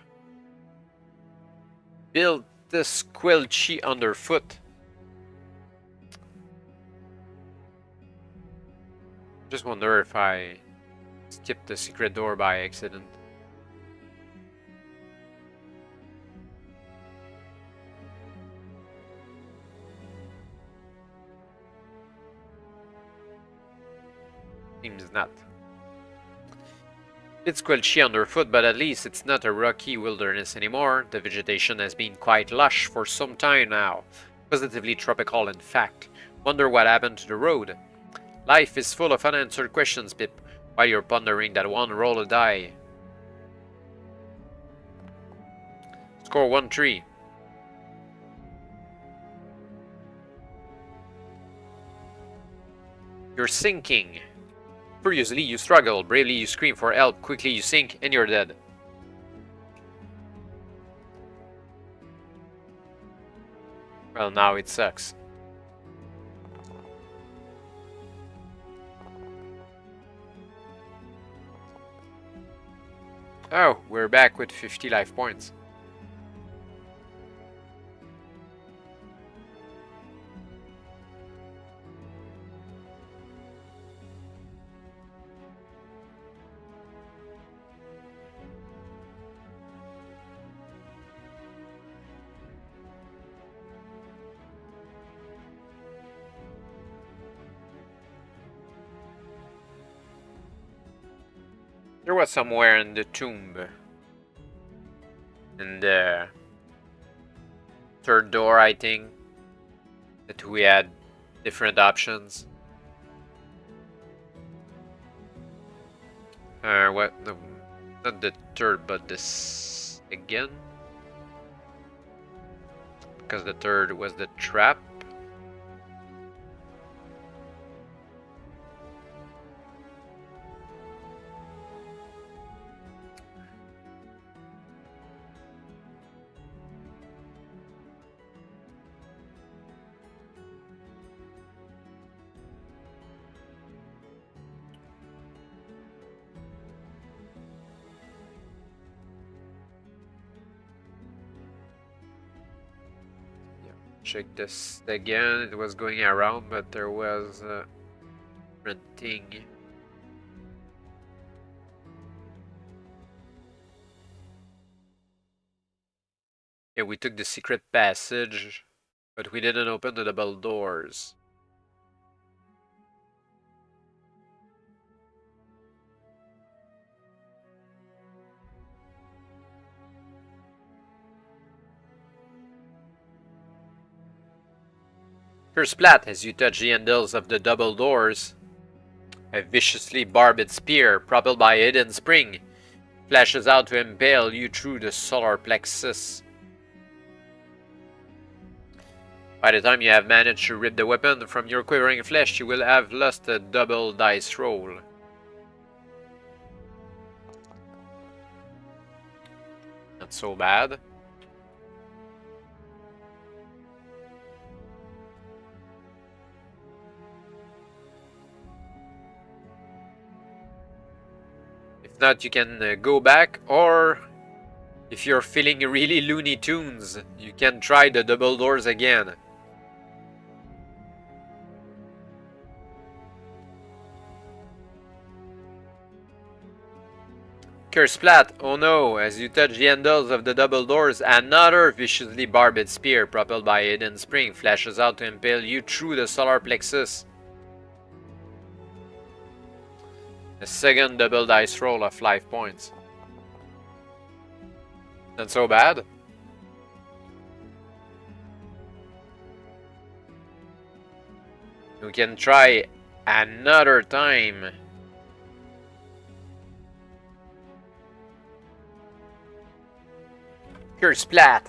Build the squelchy underfoot. Just wonder if I skipped the secret door by accident. Seems not. It's squelchy underfoot, but at least it's not a rocky wilderness anymore. The vegetation has been quite lush for some time now. Positively tropical, in fact. Wonder what happened to the road. Life is full of unanswered questions, Pip, while you're pondering that one roll of die. Score 1-3. You're sinking. Furiously you struggle, bravely you scream for help, quickly you sink, and you're dead. Well, now it sucks. Oh, we're back with 50 life points. There was somewhere in the tomb. In the third door, I think, that we had different options. What? No, not the third, but the second. Because the third was the trap. Check this again. It was going around, but there was a thing. Yeah, we took the secret passage, but we didn't open the double doors. Kersplat, as you touch the handles of the double doors, a viciously barbed spear, propelled by a hidden spring, flashes out to impale you through the solar plexus. By the time you have managed to rip the weapon from your quivering flesh, you will have lost a double dice roll. Not so bad. If not, you can go back, or if you're feeling really Looney Tunes, you can try the double doors again. Kersplat, oh no, as you touch the handles of the double doors, another viciously barbed spear, propelled by a hidden spring, flashes out to impale you through the solar plexus. A second double dice roll of 5 points. Not so bad. We can try another time. Kersplat!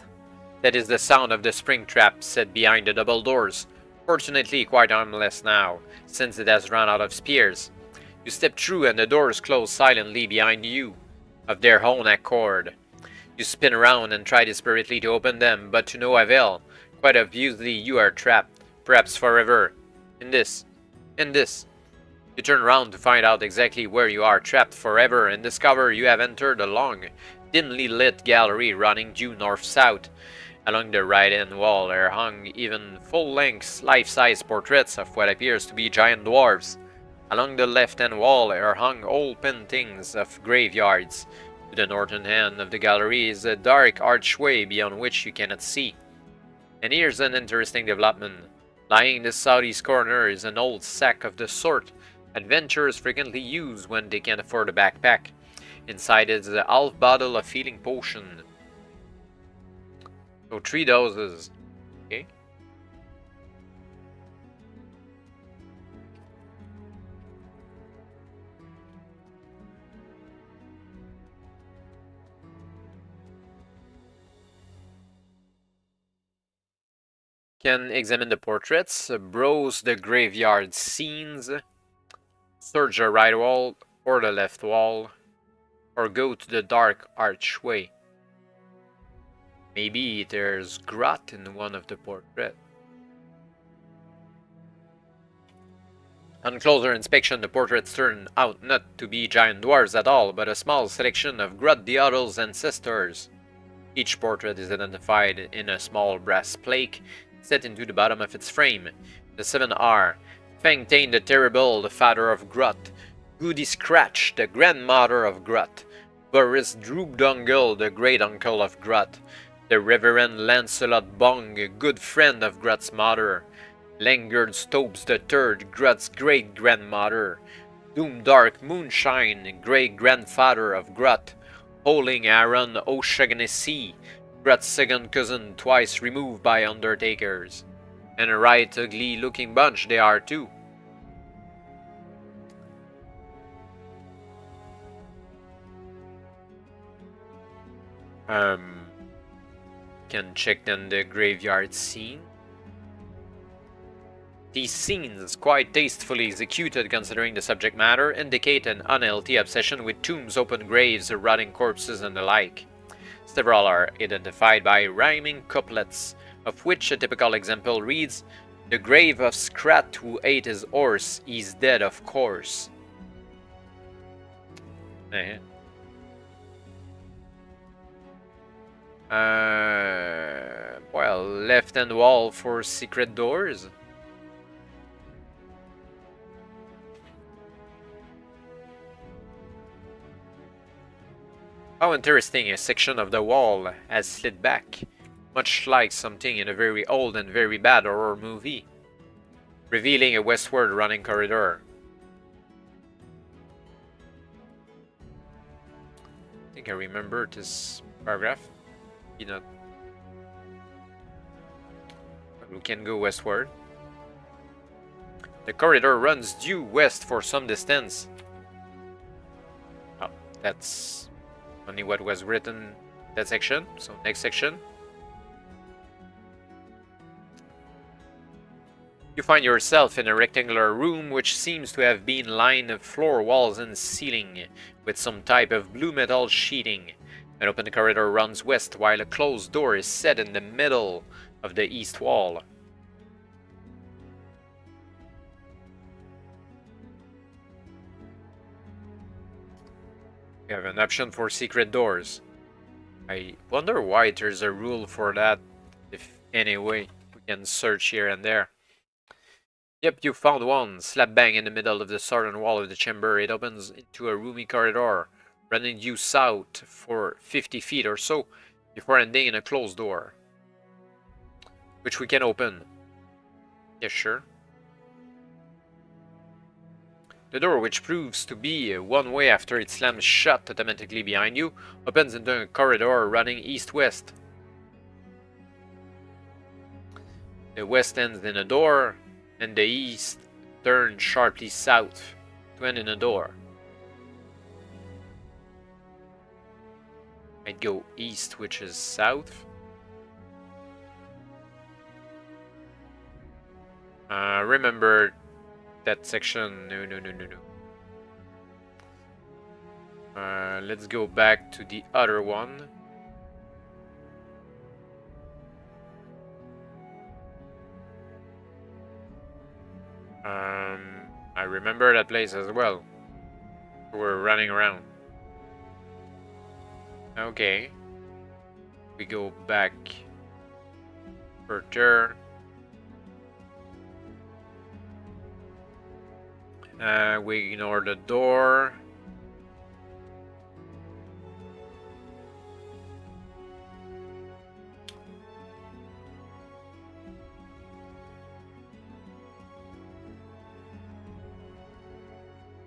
That is the sound of the spring trap set behind the double doors. Fortunately quite harmless now, since it has run out of spears. You step through and the doors close silently behind you, of their own accord. You spin around and try desperately to open them, but to no avail. Quite obviously you are trapped, perhaps forever. In this. You turn around to find out exactly where you are trapped forever and discover you have entered a long, dimly lit gallery running due north-south. Along the right-hand wall are hung even full-length, life-size portraits of what appears to be giant dwarves. Along the left-hand wall are hung old paintings of graveyards. To the northern end of the gallery is a dark archway beyond which you cannot see. And here's an interesting development. Lying in the southeast corner is an old sack of the sort adventurers frequently use when they can't afford a backpack. Inside is a half bottle of healing potion. So 3 doses. Okay. Can examine the portraits, browse the graveyard scenes, search the right wall or the left wall, or go to the dark archway. Maybe there's grot in one of the portraits. On closer inspection, the portraits turn out not to be giant dwarves at all, but a small selection of Grot the Huddle's ancestors. Each portrait is identified in a small brass plate set into the bottom of its frame. The 7 are Fangtain the Terrible, the father of Grot; Goody Scratch, the grandmother of Grot; Boris Droopdungle, the great-uncle of Grot; the Reverend Lancelot Bung, a good friend of Grot's mother; Langard Stopes III, Grot's great-grandmother; Doomdark Moonshine, great-grandfather of Grot; Holing Aaron O'Shaughnessy, Grot's second cousin twice removed by undertakers. And a right ugly-looking bunch they are too. Can check then the graveyard scene. These scenes, quite tastefully executed considering the subject matter, indicate an unhealthy obsession with tombs, open graves, rotting corpses, and the like. Several are identified by rhyming couplets, of which a typical example reads, "The grave of Scrat who ate his horse, he's dead of course." Well, left-hand wall for secret doors. How interesting, a section of the wall has slid back, much like something in a very old and very bad horror movie, revealing a westward running corridor. I think I remember this paragraph. You know, we can go westward. The corridor runs due west for some distance. Oh, that's only what was written that section. So next section. You find yourself in a rectangular room which seems to have been lined of floor, walls, and ceiling with some type of blue metal sheeting. An open corridor runs west while a closed door is set in the middle of the east wall. We have an option for secret doors. I wonder why there's a rule for that, if anyway we can search here and there. Yep, you found one, slap bang in the middle of the southern wall of the chamber. It opens into a roomy corridor, running due south for 50 feet or so, before ending in a closed door, which we can open. Yes, sure. The door, which proves to be one way after it slams shut automatically behind you, opens into a corridor running east-west. The west ends in a door, and the east turns sharply south to end in a door. I'd go east, which is south. Remember that section. No. Let's go back to the other one. I remember that place as well. We're running around. Okay. We go back further. We ignore the door.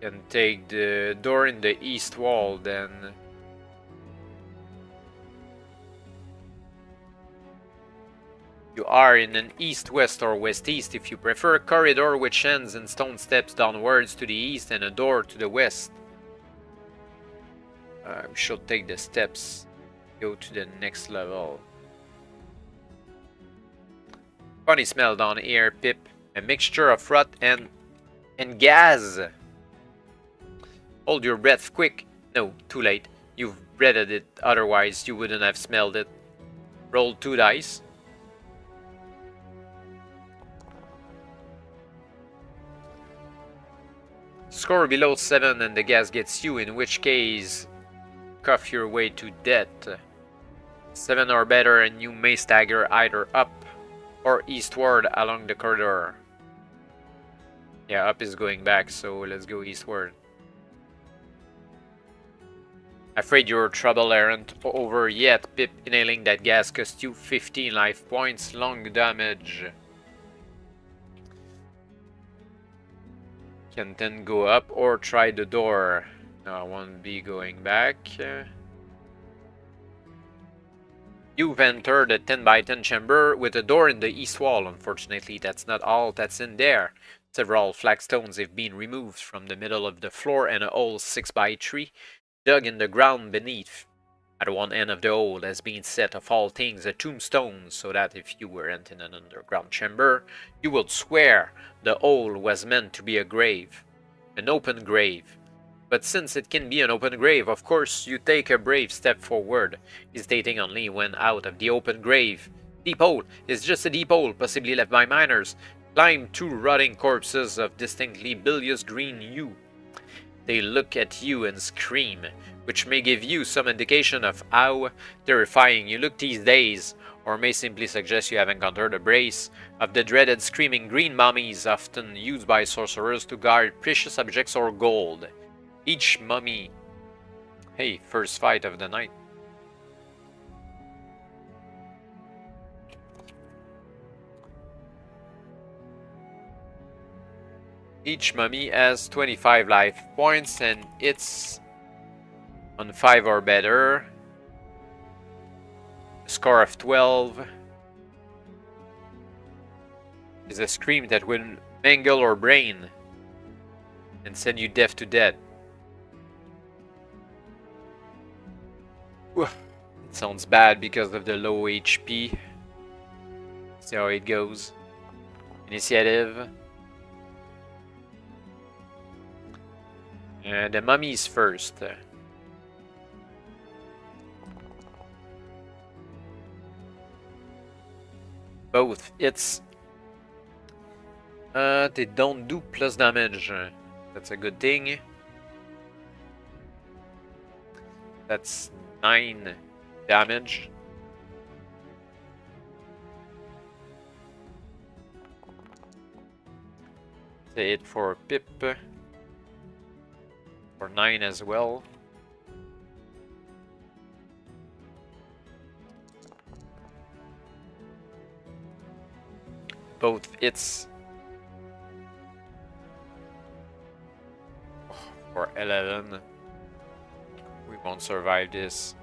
Can take the door in the east wall then. You are in an east-west or west-east if you prefer, corridor which ends in stone steps downwards to the east and a door to the west. We should take the steps, go to the next level. Funny smell down here, Pip. A mixture of rot and gas. Hold your breath quick. No, too late. You've breathed it, otherwise you wouldn't have smelled it. Roll 2 dice. Score below 7 and the gas gets you, in which case cuff your way to death. 7 or better and you may stagger either up or eastward along the corridor. Yeah, up is going back, so let's go eastward. Afraid your trouble aren't over yet. Pip, inhaling that gas cost you 15 life points, long damage. Can then go up or try the door. No, I won't be going back. You've entered a 10 by 10 chamber with a door in the east wall. Unfortunately, that's not all that's in there. Several flagstones have been removed from the middle of the floor and a hole 6 by 3 dug in the ground beneath. At one end of the hole has been set of all things a tombstone, so that if you weren't in an underground chamber, you would swear the hole was meant to be a grave. An open grave. But since it can be an open grave, of course you take a brave step forward, hesitating only when out of the open grave. Deep hole is just a deep hole, possibly left by miners. Climb 2 rotting corpses of distinctly bilious green hue. They look at you and scream, which may give you some indication of how terrifying you look these days, or may simply suggest you have encountered a brace of the dreaded screaming green mummies often used by sorcerers to guard precious objects or gold. Each mummy... Hey, first fight of the night. Each mummy has 25 life points and it's on 5 or better. A score of 12 is a scream that will mangle your brain and send you deaf to death. It sounds bad because of the low HP. See how it goes. Initiative. The mummies first. Both. It's... they don't do plus damage. That's a good thing. That's 9 damage. Say it for Pip. For 9 as well. Both hits. For 11. We won't survive this.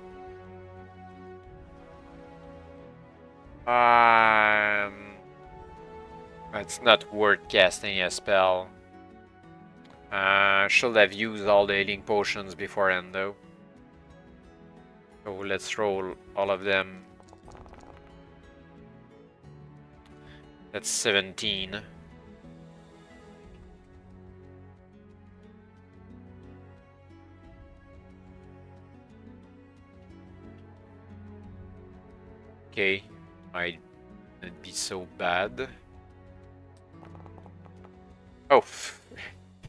It's not worth casting a spell. Should have used all the healing potions beforehand though. So let's roll all of them. That's 17. Okay, might not be so bad. Oh,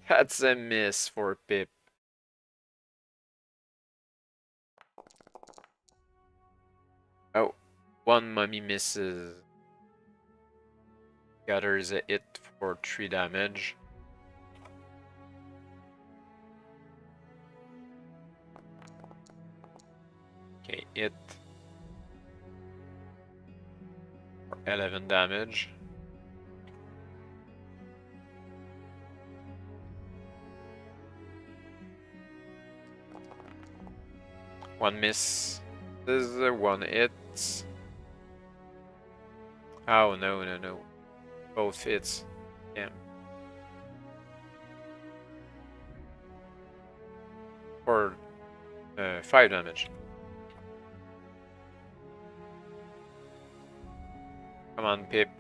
that's a miss for Pip. Oh, one mummy misses. The other is a hit for 3 damage. Okay, hit for 11 damage. One miss. This is a 1 hit. Oh no, no, no. Both hits. Yeah. For 5 damage. Come on, Pip.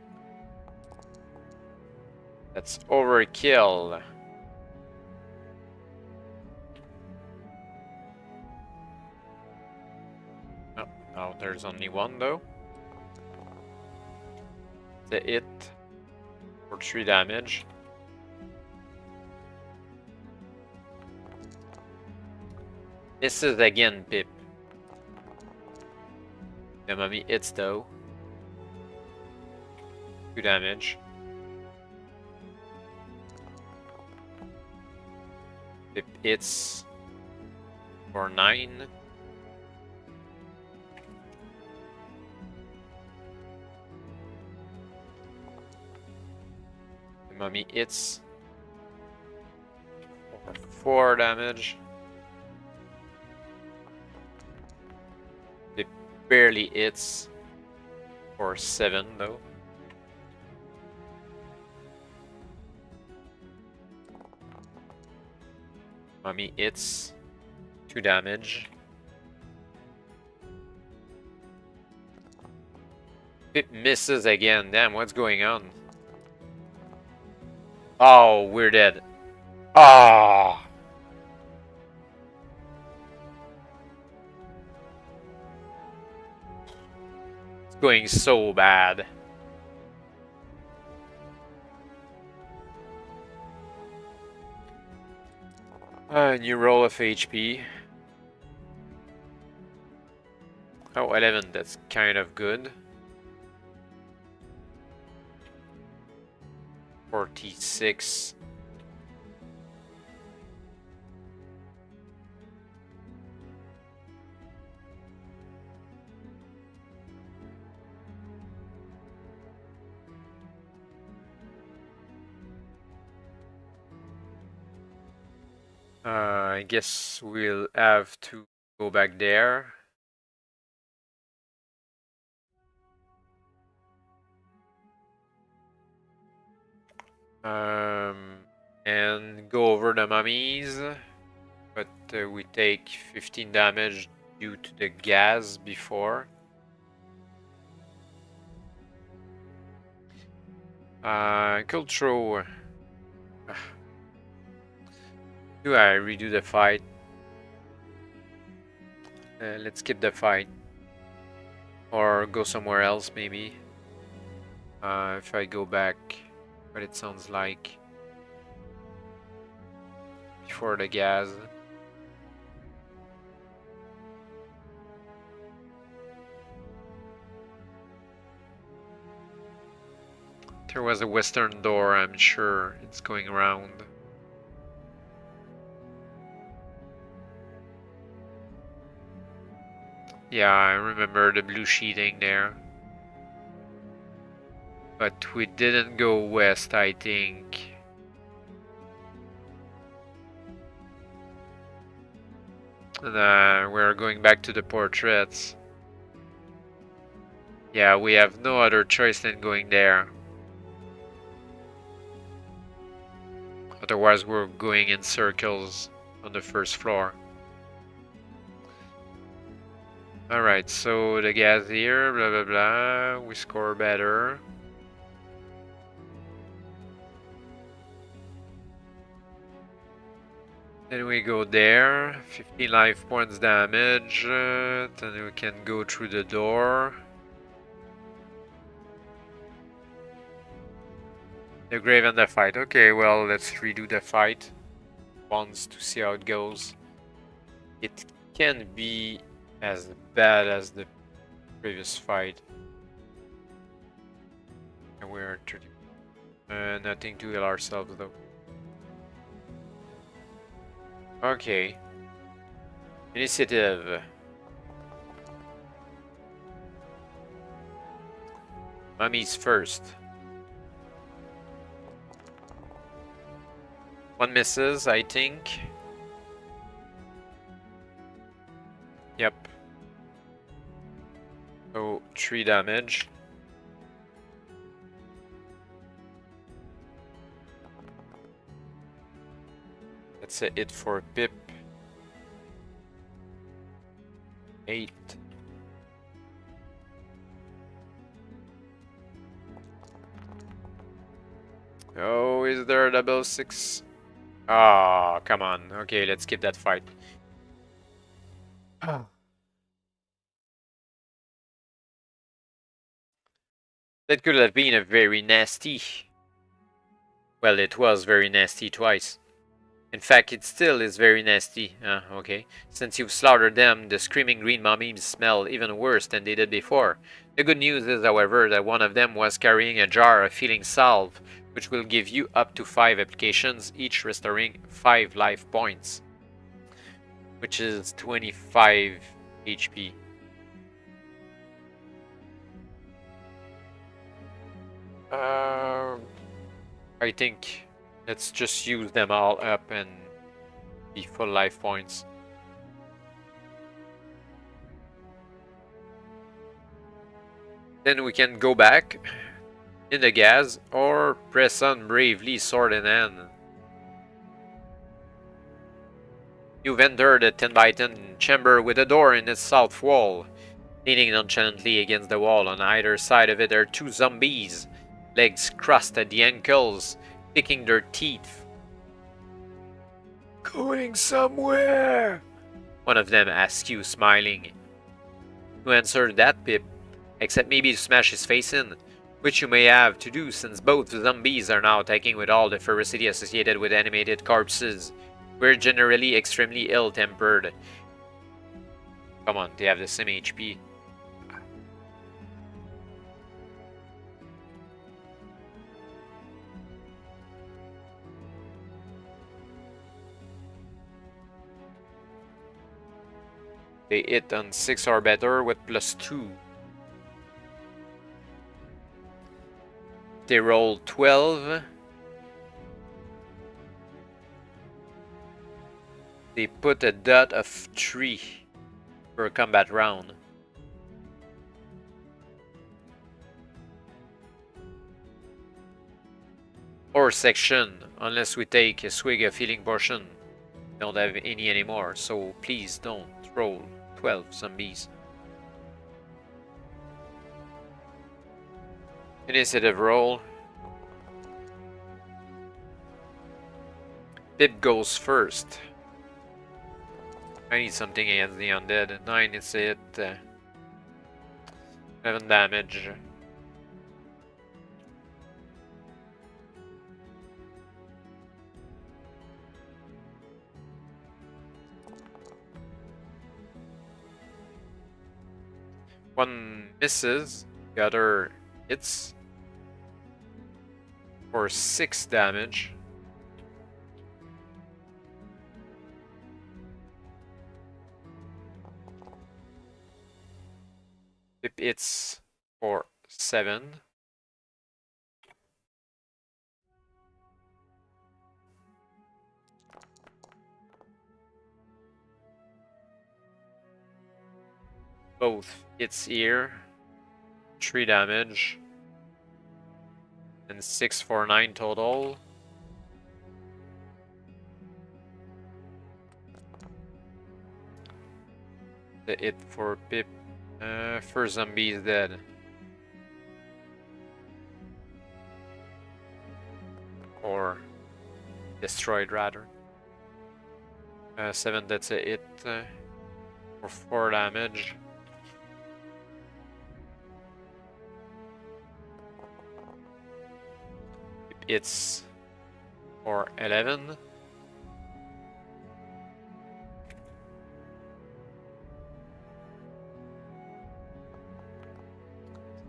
That's overkill. Oh, now there's only one though. The hit for 3 damage. Misses again, Pip. The mummy hits though. 2 damage. Pip hits for 9. The mummy hits for 4 damage. It barely hits for 7 though. Mummy hits 2 damage. It misses again. Damn, what's going on? Oh, we're dead. Ah! Oh. It's going so bad. New roll of HP. Oh, 11, that's kind of good. 46. I guess we'll have to go back there. And go over the mummies, but we take 15 damage due to the gas before. Illustro. Do I redo the fight? Let's skip the fight. Or go somewhere else, maybe. If I go back, what it sounds like. Before the gas. There was a western door, I'm sure it's going around. Yeah, I remember the blue sheeting there. But we didn't go west, I think. And we're going back to the portraits. Yeah, we have no other choice than going there. Otherwise, we're going in circles on the first floor. Alright, so the gas here, blah blah blah, we score better. Then we go there, 15 life points damage, then we can go through the door. The grave and the fight. Okay, well, let's redo the fight once to see how it goes. It can be as bad as the previous fight. And we're 30. Nothing to heal ourselves though. Okay. Initiative. Mummies first. One misses, I think. Yep. Oh, 3 damage. That's it for Pip. 8. Oh, is there a double 6? Oh, come on. Okay, let's skip that fight. That could have been a very nasty. Well, it was very nasty twice. In fact, it still is very nasty. Okay. Since you've slaughtered them, the screaming green mummies smell even worse than they did before. The good news is, however, that one of them was carrying a jar of healing salve, which will give you up to 5 applications, each restoring 5 life points, which is 25 HP. I think let's just use them all up and be full life points. Then we can go back in the gas or press on bravely, sword in hand. You've entered a 10x10 chamber with a door in its south wall. Leaning nonchalantly against the wall on either side of it are 2 zombies, legs crossed at the ankles, picking their teeth. Going somewhere? One of them asks you, smiling. You answer that, Pip, except maybe to smash his face in, which you may have to do since both zombies are now attacking with all the ferocity associated with animated corpses. We're generally extremely ill-tempered. Come on, they have the same HP. They hit on 6 or better with +2. They roll 12. They put a dot of 3 per combat round. Or section, unless we take a swig of healing potion. Don't have any anymore, so please don't roll 12 zombies. Initiative roll. Pip goes first. I need something against the undead. 9 is it. 11 damage. One misses, the other hits for 6 damage. Pip hits for 7. Both hits here, 3 damage, and 6 for 9 total. The hit for Pip. First zombie is dead. Or destroyed, rather. 7, that's a hit for 4 damage. It's for 11.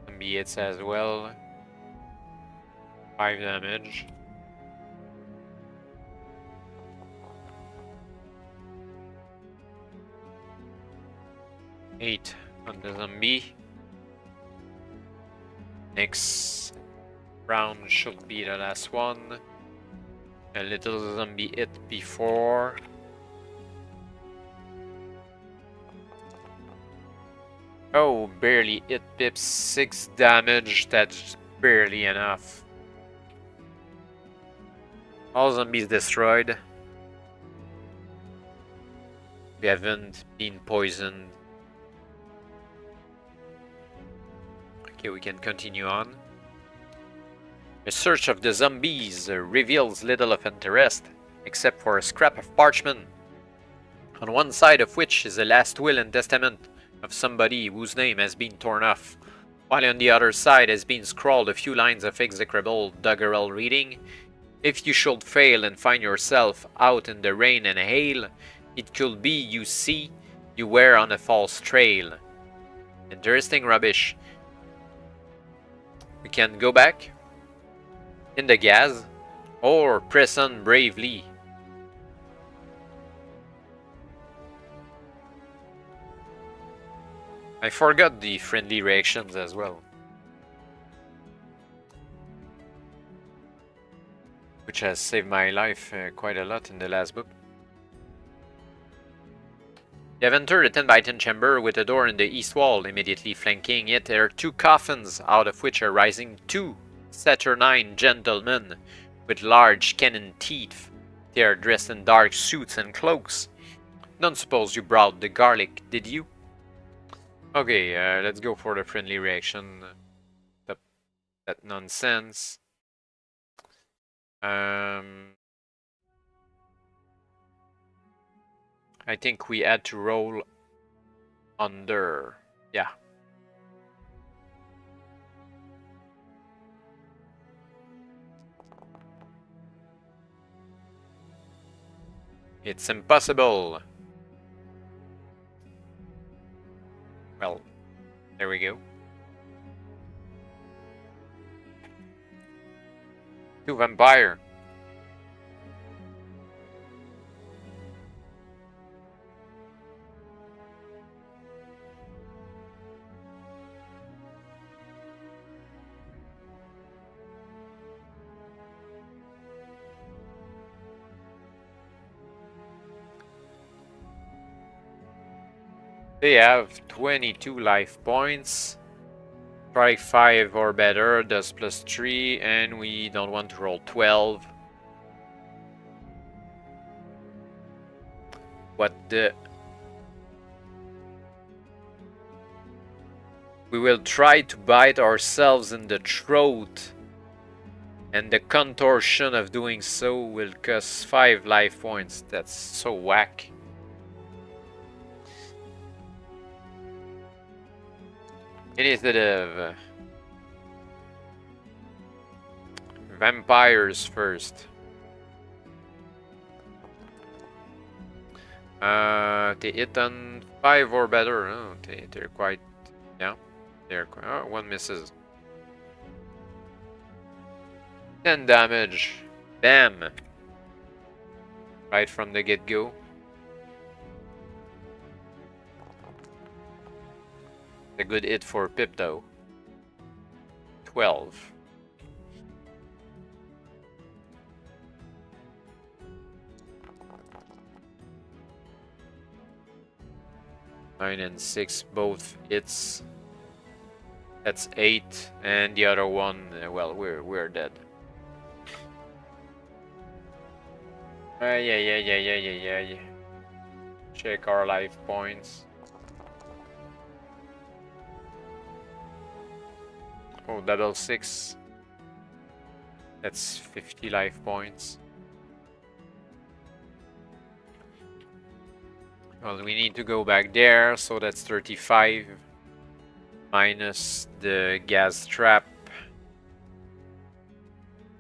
Zombie hits as well. 5 damage. Eight on the zombie. Next round should be the last one. A little zombie hit before. Oh, barely hit Pip. 6 damage. That's barely enough. All zombies destroyed. We haven't been poisoned. Okay, we can continue on. A search of the zombies reveals little of interest, except for a scrap of parchment, on one side of which is a last will and testament of somebody whose name has been torn off. while on the other side has been scrawled a few lines of execrable doggerel reading. If you should fail and find yourself out in the rain and hail, it could be, you see, you were on a false trail. Interesting rubbish. We can go back in the gas or press on bravely. I forgot the friendly reactions as well, which has saved my life quite a lot in the last book. You have entered a 10x10 chamber with a door in the east wall. Immediately flanking it there are two coffins, out of which are rising two saturnine gentlemen with large cannon teeth. They are dressed in dark suits and cloaks. Don't suppose you brought the garlic, did you? Okay, let's go for the friendly reaction. That nonsense. I think we had to roll under. Yeah. It's impossible. Well, there we go. Two vampire. They have 22 life points. Try 5 or better, does +3, and we don't want to roll 12. What the... We will try to bite ourselves in the throat, and the contortion of doing so will cost 5 life points. That's so whack. Initiative. Vampires first. They hit on 5 or better. Oh, they're quite... Yeah. They're quite... Oh, one misses. 10 damage. Bam! Right from the get-go. A good hit for Pip though. 12. Nine and 6 both hits. That's 8, and the other one, well, we're dead. Yeah. Check our life points. Oh, double 6. That's 50 life points. Well, we need to go back there, so that's 35. Minus the gas trap.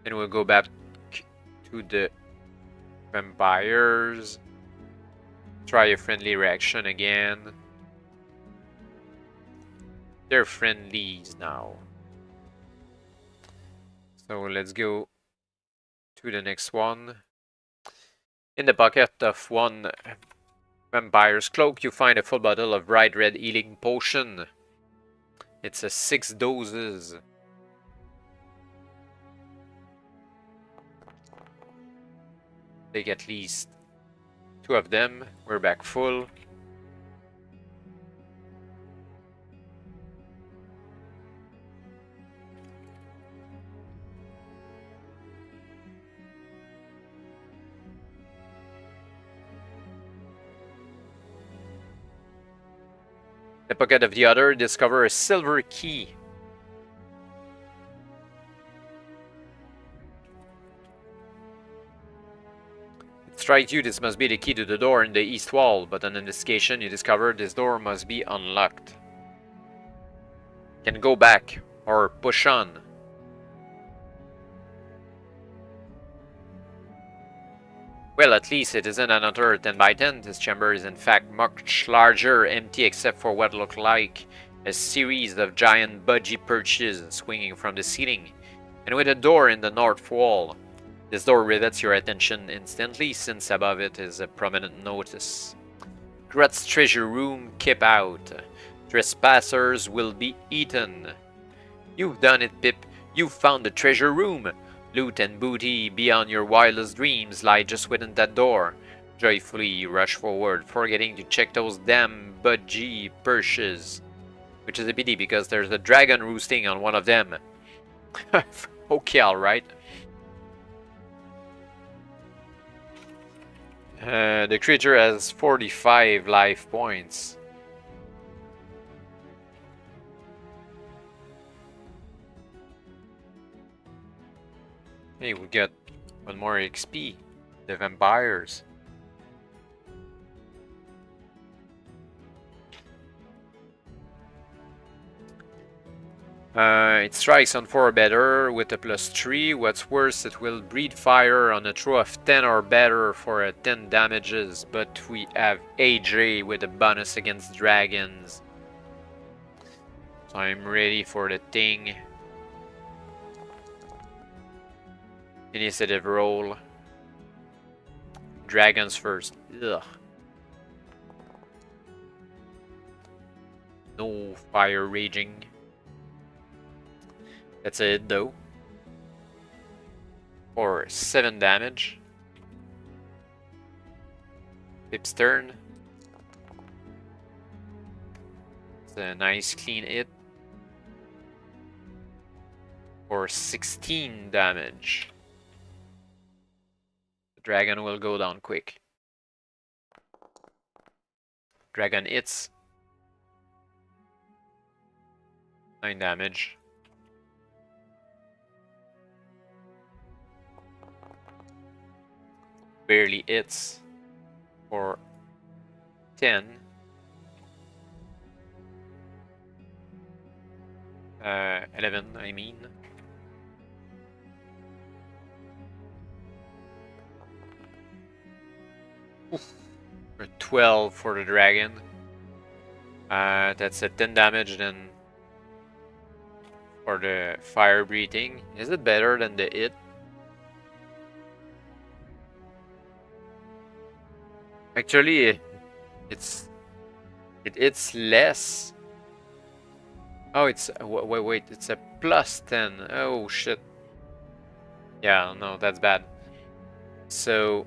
And we'll go back to the vampires. Try a friendly reaction again. They're friendlies now. So let's go to the next one. In the pocket of one vampire's cloak, you find a full bottle of bright red healing potion. It's a 6 doses. Take at least 2 of them. We're back full. The pocket of the other, discover a silver key. It strikes you this must be the key to the door in the east wall, but on investigation you discover this door must be unlocked. Can go back or push on. Well, at least it isn't another 10 by 10. This chamber is in fact much larger, empty except for what look like a series of giant budgie perches swinging from the ceiling, and with a door in the north wall. This door rivets your attention instantly, since above it is a prominent notice. Grut's treasure room, keep out. Trespassers will be eaten. You've done it, Pip. You've found the treasure room. Loot and booty beyond your wildest dreams lie just within that door. Joyfully you rush forward, forgetting to check those damn budgie perches. Which is a pity because there's a dragon roosting on one of them. Okay, alright. The creature has 45 life points. Hey, we got one more XP. The vampires. It strikes on 4 or better with a +3. What's worse, it will breathe fire on a throw of 10 or better for a 10 damages. But we have AJ with a bonus against dragons. So I'm ready for the thing. Initiative roll. Dragons first. Ugh. No fire raging. That's it though. For 7 damage. Pip's turn. It's a nice clean hit. For 16 damage. The dragon will go down quick. Dragon hits. 9 damage. Barely hits for 10. 11, I mean. Oof. 12 for the dragon. That's a 10 damage then for the fire breathing. Is it better than the hit? Actually, it's less. Oh, it's wait, it's a +10. Oh shit. Yeah, no, that's bad. So,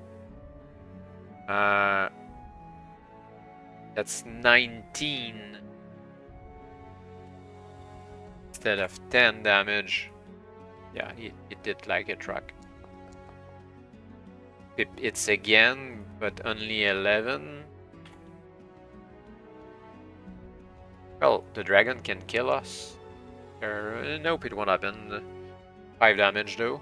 that's 19 instead of 10 damage. Yeah, it did like a truck. It's again, but only 11. Well, the dragon can kill us. Nope, it won't happen. 5 damage though.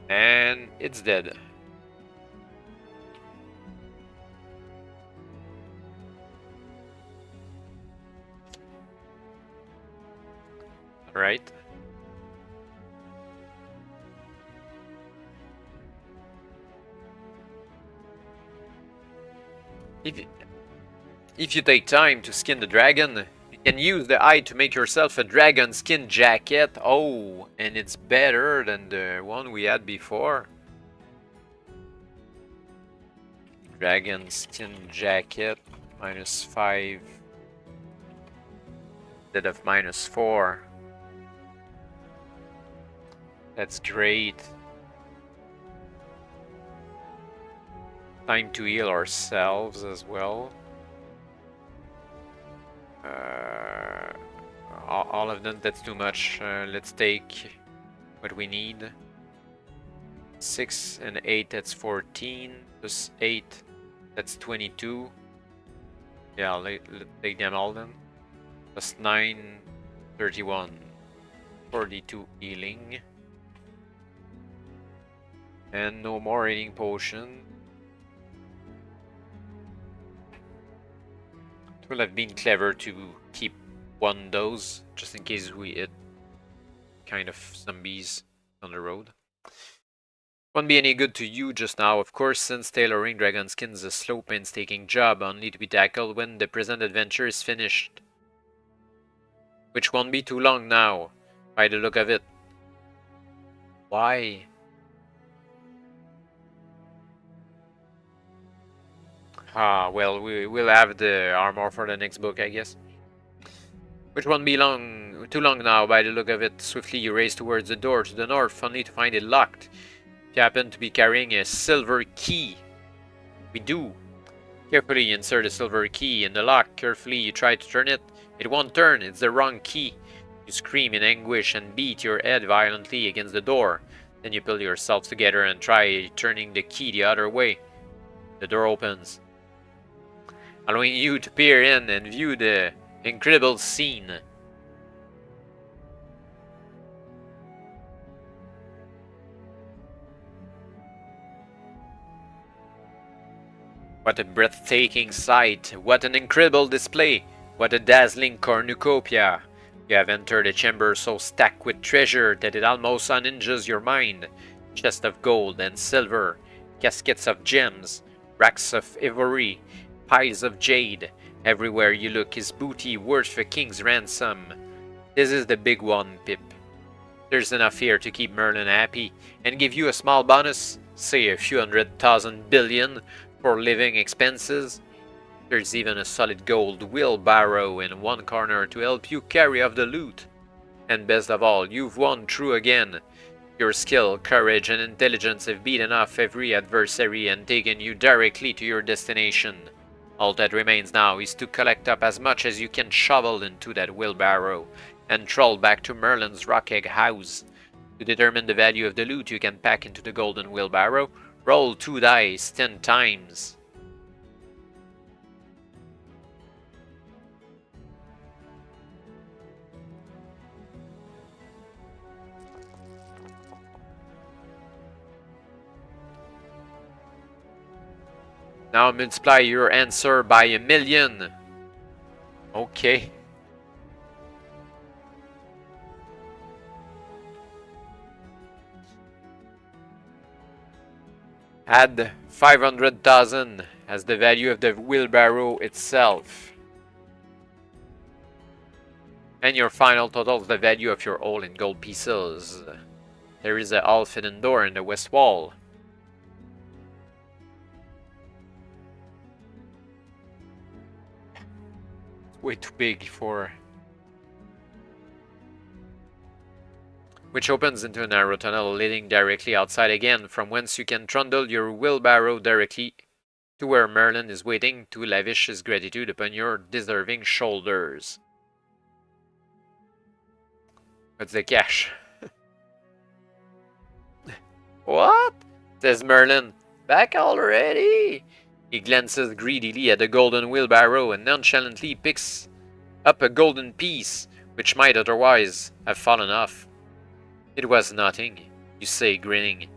And it's dead. Alright. If you take time to skin the dragon, you can use the hide to make yourself a dragon skin jacket. Oh, and it's better than the one we had before. Dragon skin jacket, -5 instead of -4. That's great. Time to heal ourselves as well. All of them, that's too much. Let's take what we need. 6 and 8, that's 14. Plus 8, that's 22. Yeah, let's take them all then. Plus 9, 31. 42 healing. And no more healing potion. Would have been clever to keep one of those, just in case we hit kind of zombies on the road. Won't be any good to you just now, of course, since tailoring dragon skin is a slow, painstaking job, only to be tackled when the present adventure is finished. Which won't be too long now, by the look of it. Why? Ah, well, we'll have the armor for the next book, I guess. Which won't be too long now, by the look of it. Swiftly you race towards the door to the north, only to find it locked. If you happen to be carrying a silver key. We do. Carefully you insert a silver key in the lock. Carefully you try to turn it. It won't turn, it's the wrong key. You scream in anguish and beat your head violently against the door. Then you pull yourself together and try turning the key the other way. The door opens, allowing you to peer in and view the incredible scene. What a breathtaking sight! What an incredible display! What a dazzling cornucopia! You have entered a chamber so stacked with treasure that it almost unhinges your mind. Chests of gold and silver, caskets of gems, racks of ivory, piles of jade. Everywhere you look is booty worth a king's ransom. This is the big one, Pip. There's enough here to keep Merlin happy and give you a small bonus, say a few 100,000 billion, for living expenses. There's even a solid gold wheelbarrow in one corner to help you carry off the loot. And best of all, you've won through again. Your skill, courage, and intelligence have beaten off every adversary and taken you directly to your destination. All that remains now is to collect up as much as you can shovel into that wheelbarrow and troll back to Merlin's rock egg house. To determine the value of the loot you can pack into the golden wheelbarrow, roll 2 dice 10 times. Now multiply your answer by 1,000,000. Okay. Add 500,000 as the value of the wheelbarrow itself. And your final totals the value of your all in gold pieces. There is a half-hidden door in the west wall. Way too big for... Which opens into a narrow tunnel leading directly outside again, from whence you can trundle your wheelbarrow directly to where Merlin is waiting to lavish his gratitude upon your deserving shoulders. What's the cash? What? Says Merlin. Back already? He glances greedily at the golden wheelbarrow and nonchalantly picks up a golden piece, which might otherwise have fallen off. It was nothing, you say, grinning.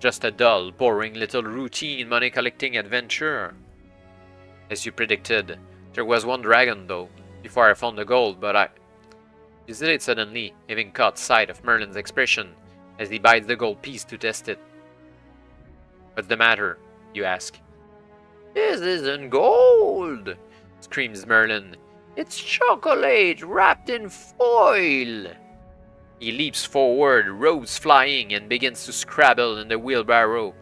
Just a dull, boring little routine money-collecting adventure. As you predicted, there was one dragon, though, before I found the gold, but I... You said suddenly, having caught sight of Merlin's expression, as he bites the gold piece to test it. What's the matter? You ask. This isn't gold, screams Merlin. It's chocolate wrapped in foil. He leaps forward, robes flying, and begins to scrabble in the wheelbarrow.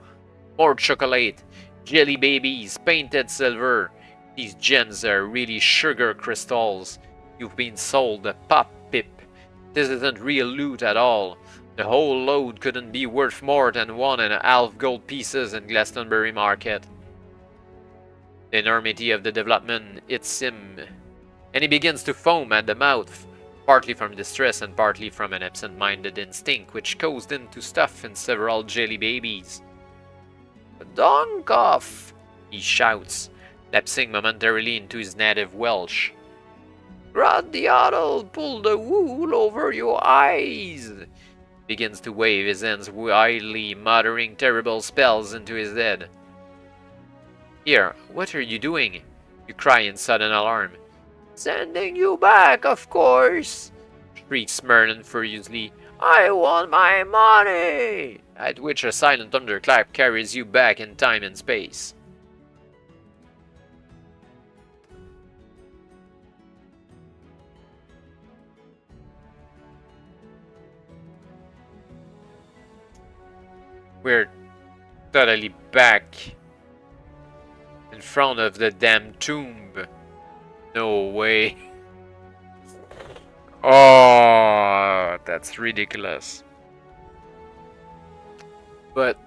More chocolate, jelly babies, painted silver. These gems are really sugar crystals. You've been sold a pop, Pip. This isn't real loot at all. The whole load couldn't be worth more than 1.5 gold pieces in Glastonbury Market. The enormity of the development hits him, and he begins to foam at the mouth, partly from distress and partly from an absent-minded instinct which caused him to stuff in several jelly babies. "Donkoff!" he shouts, lapsing momentarily into his native Welsh. "Gradiadal, pull the wool over your eyes!" Begins to wave his hands wildly, muttering terrible spells into his head. "Here, what are you doing?" you cry in sudden alarm. Sending you back, of course, shrieks Merlin furiously. I want my money! At which a silent thunderclap carries you back in time and space. We're totally back in front of the damn tomb. No way. Oh, that's ridiculous. But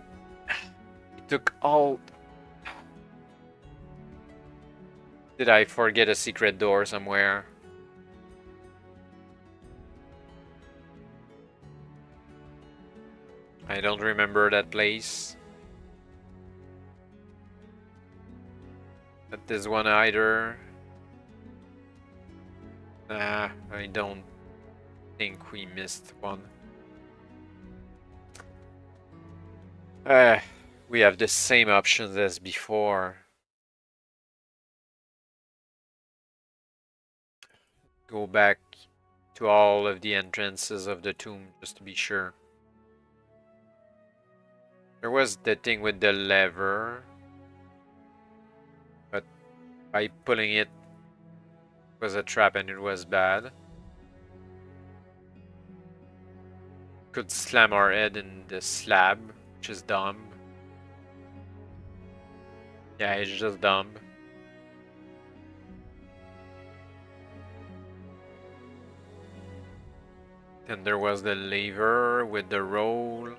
it took all... Did I forget a secret door somewhere? I don't remember that place. Not this one either. I don't think we missed one. We have the same options as before. Go back to all of the entrances of the tomb just to be sure. There was the thing with the lever, but by pulling it was a trap and it was bad. Could slam our head in the slab, which is dumb. Yeah, it's just dumb. Then there was the lever with the roll.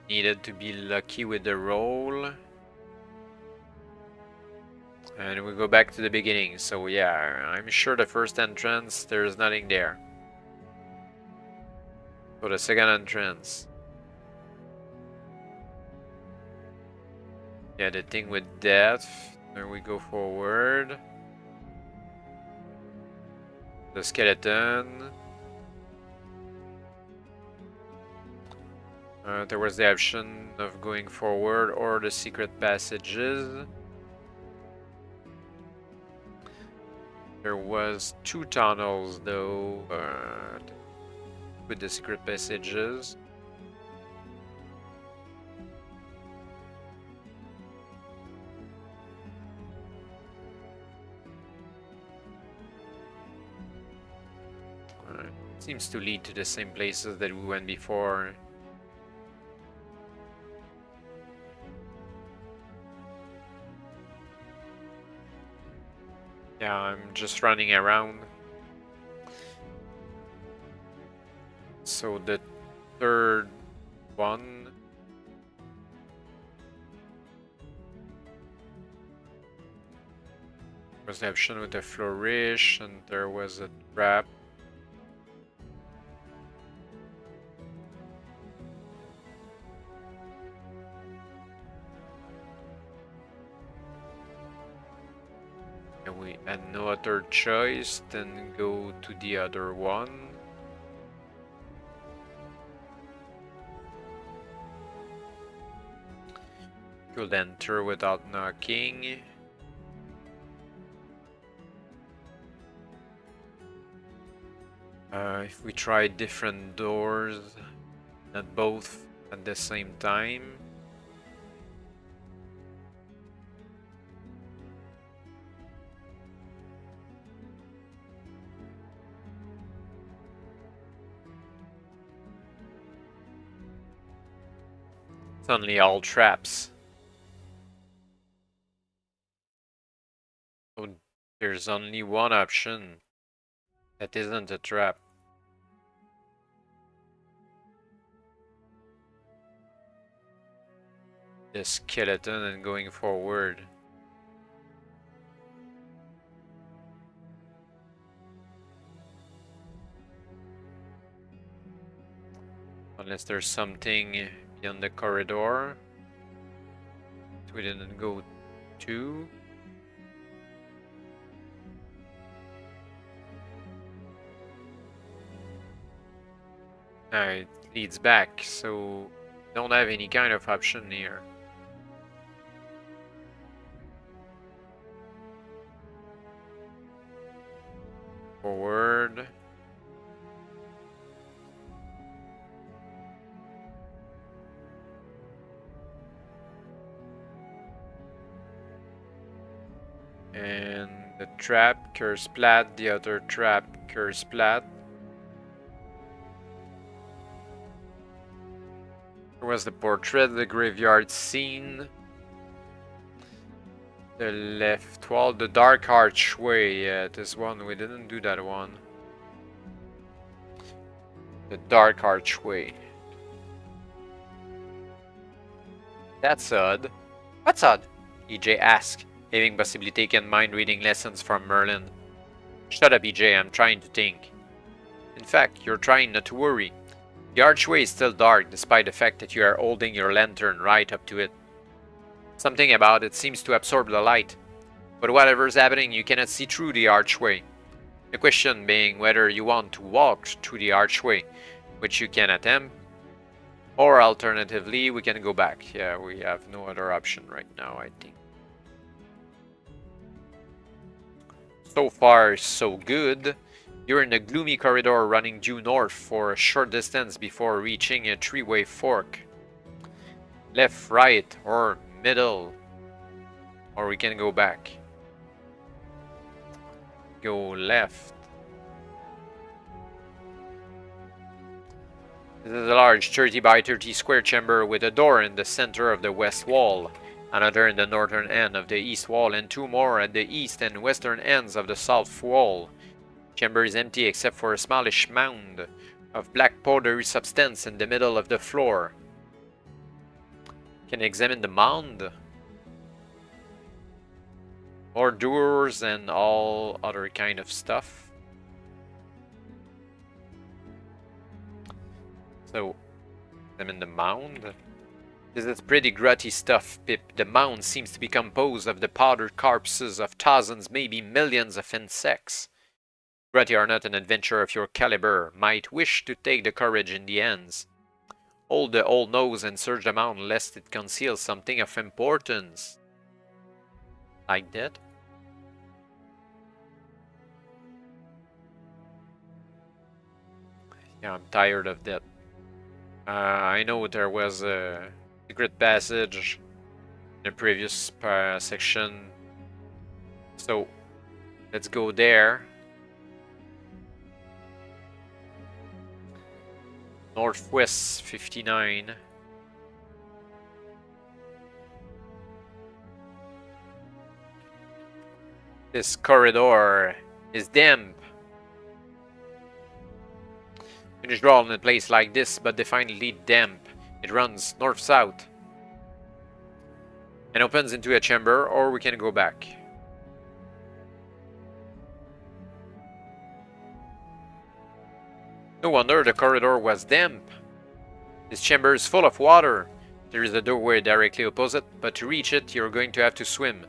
Needed to be lucky with the roll. And we go back to the beginning. So yeah, I'm sure the first entrance, there's nothing there. So the second entrance. Yeah, the thing with death. There we go forward. The skeleton. There was the option of going forward or the secret passages. There was 2 tunnels though with the secret passages. Seems to lead to the same places that we went before. Yeah, I'm just running around. So the third one was the option with the flourish, and there was a trap. And we had no other choice than go to the other one. Could enter without knocking. If we try different doors, not both at the same time. It's only all traps. So there's only one option that isn't a trap. The skeleton and going forward. Unless there's something beyond the corridor we didn't go to. It leads back, so don't have any kind of option here. Forward. And the trap, curse plat, the other trap, curse plat. There was the portrait, the graveyard scene. The left wall, the dark archway. Yeah, this one, we didn't do that one. The dark archway. That's odd. What's odd? EJ asked, having possibly taken mind-reading lessons from Merlin. Shut up, EJ, I'm trying to think. In fact, you're trying not to worry. The archway is still dark, despite the fact that you are holding your lantern right up to it. Something about it seems to absorb the light, but whatever's happening, you cannot see through the archway. The question being whether you want to walk through the archway, which you can attempt, or alternatively, we can go back. Yeah, we have no other option right now, I think. So far, so good. You're in a gloomy corridor running due north for a short distance before reaching a three-way fork. Left, right, or middle. Or we can go back. Go left. This is a large 30 by 30 square chamber with a door in the center of the west wall, another in the northern end of the east wall, and two more at the east and western ends of the south wall. Chamber is empty except for a smallish mound of black powdery substance in the middle of the floor. Can examine the mound. More doors and all other kind of stuff. So, examine the mound. This is pretty grutty stuff, Pip. The mound seems to be composed of the powdered corpses of thousands, maybe millions of insects. Grutty or not, an adventurer of your caliber might wish to take the courage in the ends. Hold the old nose and search the mound lest it conceals something of importance. Like that? Yeah, I'm tired of that. I know there was a secret passage in the previous section. So, let's go there. Northwest 59. This corridor is damp. Finish drawn in a place like this, but definitely damp. It runs north-south and opens into a chamber, or we can go back. No wonder the corridor was damp. This chamber is full of water. There is a doorway directly opposite, but to reach it, you're going to have to swim.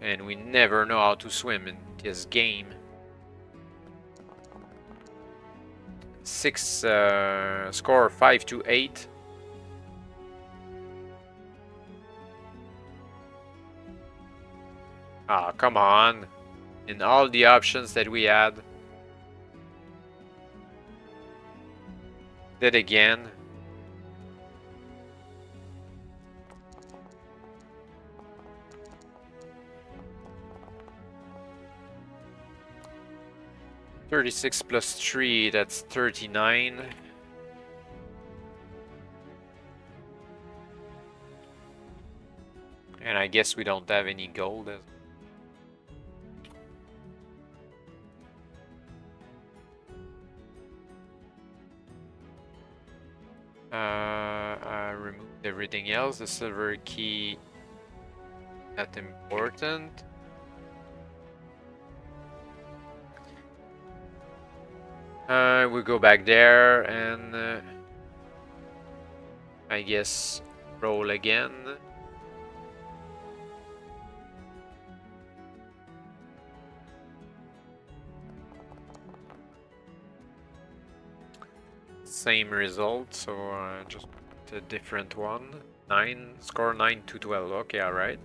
And we never know how to swim in this game. 6 score 5 to 8. Ah, come on. In all the options that we had. Did again. $36 plus 3, that's 39. And I guess we don't have any gold. I removed everything else. The silver key, not important. We go back there and I guess roll again. Same result, so just a different one. 9, score 9 to 12. Okay, alright.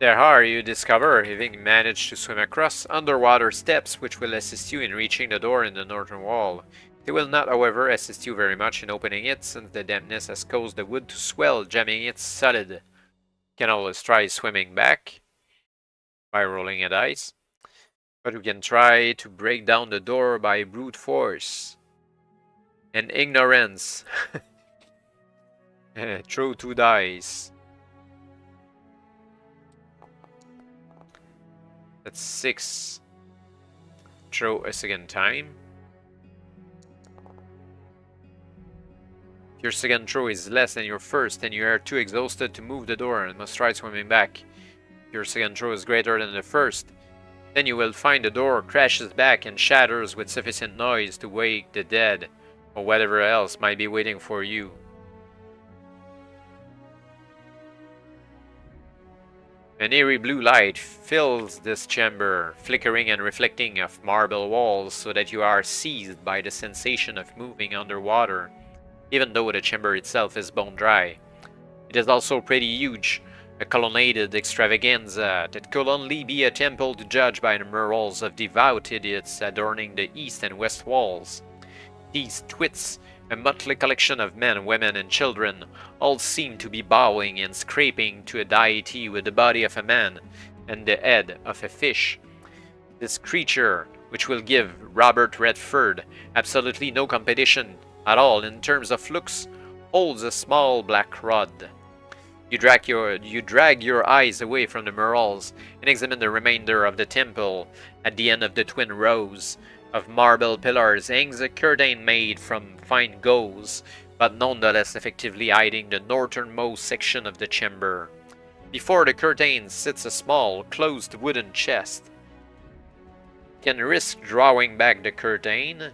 There are, you discover, having managed to swim across, underwater steps which will assist you in reaching the door in the northern wall. They will not, however, assist you very much in opening it, since the dampness has caused the wood to swell, jamming it solid. You can always try swimming back by rolling a dice, but we can try to break down the door by brute force and ignorance. Throw 2 dice. That's 6. Throw a second time. If your second throw is less than your first, then you are too exhausted to move the door and must try swimming back. If your second throw is greater than the first, then you will find the door crashes back and shatters with sufficient noise to wake the dead, or whatever else might be waiting for you. An eerie blue light fills this chamber, flickering and reflecting off marble walls so that you are seized by the sensation of moving underwater, even though the chamber itself is bone dry. It is also pretty huge, a colonnaded extravaganza that could only be a temple to judge by the murals of devout idiots adorning the east and west walls. These twits, a motley collection of men, women, and children, all seem to be bowing and scraping to a deity with the body of a man and the head of a fish. This creature, which will give Robert Redford absolutely no competition at all in terms of looks, holds a small black rod. You drag your eyes away from the murals and examine the remainder of the temple. At the end of the twin rows of marble pillars hangs a curtain made from fine gauze, but nonetheless effectively hiding the northernmost section of the chamber. Before the curtain sits a small, closed wooden chest. You can risk drawing back the curtain.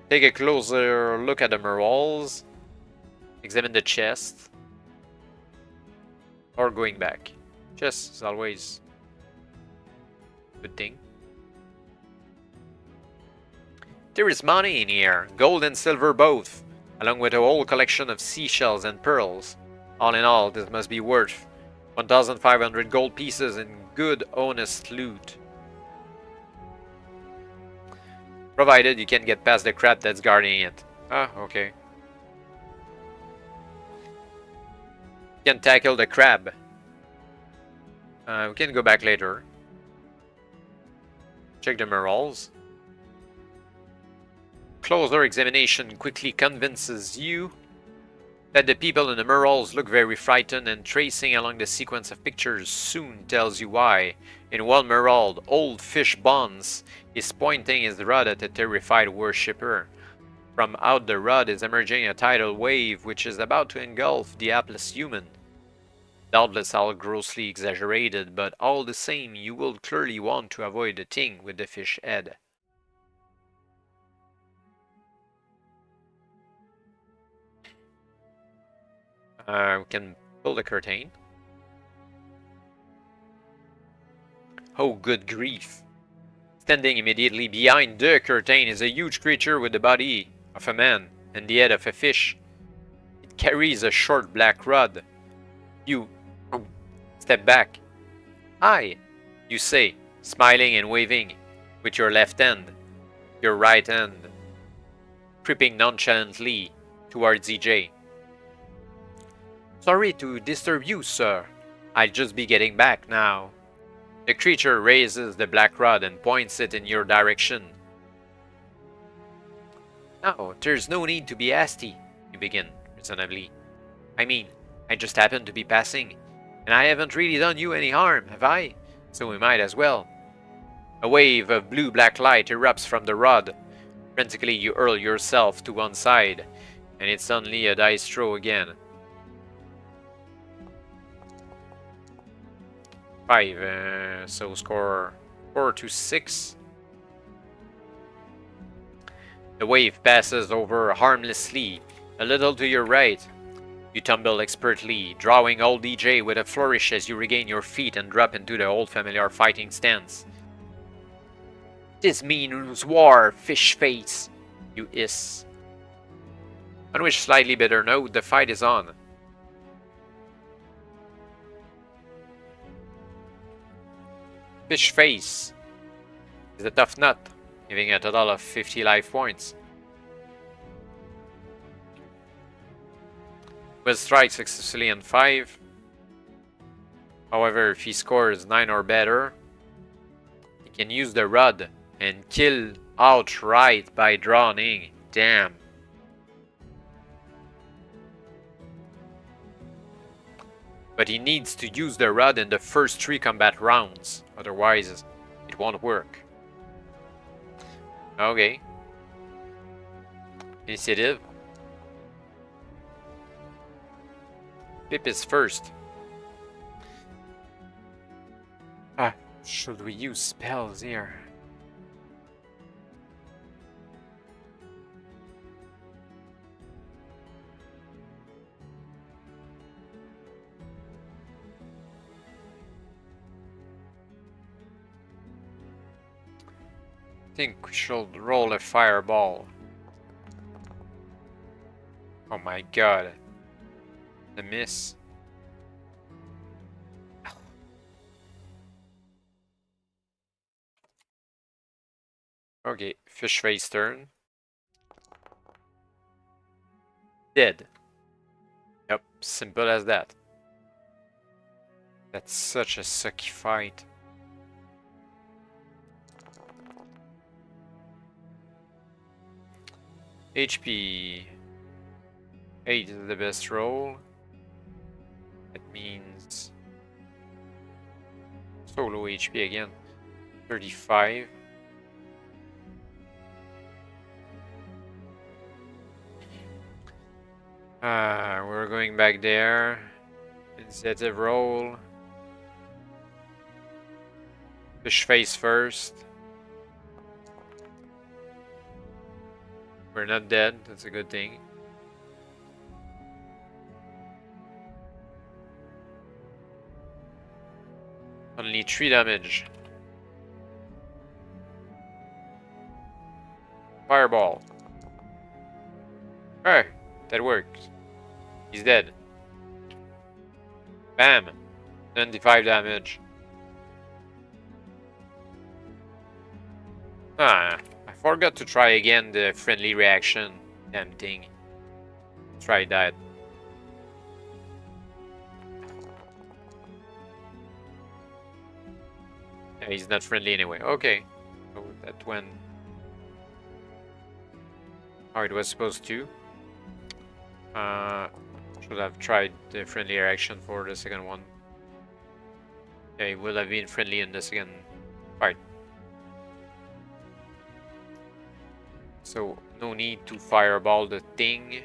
Take a closer look at the murals. Examine the chest. Or going back. Chest is always a good thing. There is money in here, gold and silver both, along with a whole collection of seashells and pearls. All in all, this must be worth 1,500 gold pieces in good, honest loot. Provided you can get past the crab that's guarding it. Ah, okay. You can tackle the crab. We can go back later. Check the murals. Closer examination quickly convinces you that the people in the murals look very frightened, and tracing along the sequence of pictures soon tells you why. In one mural, old Fish Bonds is pointing his rod at a terrified worshipper. From out the rod is emerging a tidal wave which is about to engulf the hapless human. Doubtless all grossly exaggerated, but all the same you will clearly want to avoid the thing with the fish head. We can pull the curtain. Oh, good grief. Standing immediately behind the curtain is a huge creature with the body of a man and the head of a fish. It carries a short black rod. You step back. Hi, you say, smiling and waving with your left hand, your right hand, creeping nonchalantly towards EJ. Sorry to disturb you, sir. I'll just be getting back now. The creature raises the black rod and points it in your direction. No, there's no need to be hasty, you begin, reasonably. I mean, I just happened to be passing, and I haven't really done you any harm, have I? So we might as well. A wave of blue-black light erupts from the rod. Frantically, you hurl yourself to one side, and it's only a dice throw again. 5, so score 4 to 6. The wave passes over harmlessly, a little to your right. You tumble expertly, drawing old DJ with a flourish as you regain your feet and drop into the old familiar fighting stance. "This means war, fish face," you hiss. On which slightly bitter note, the fight is on. Fish face is a tough nut, giving a total of 50 life points. Will strike successfully on 5. However, if he scores 9 or better, he can use the rod and kill outright by drowning. Damn. But he needs to use the rod in the first 3 combat rounds, otherwise it won't work. Okay. Initiative. Pip is first. Should we use spells here? I think we should roll a fireball. Oh my god. The miss. Okay, fish face turn. Dead. Yep, simple as that. That's such a sucky fight. HP 8 is the best roll. That means so low HP again. 35. We're going back there. Initiative roll. Fish face first. We're not dead, that's a good thing. Only 3 damage. Fireball. Hey, that works. He's dead. Bam! 95 damage. I forgot to try again the friendly reaction. Damn thing. Try that. Yeah, he's not friendly anyway. Okay. So that went how it was supposed to. Should have tried the friendly reaction for the second one. Yeah, he will have been friendly in the second fight. So, no need to fireball the thing.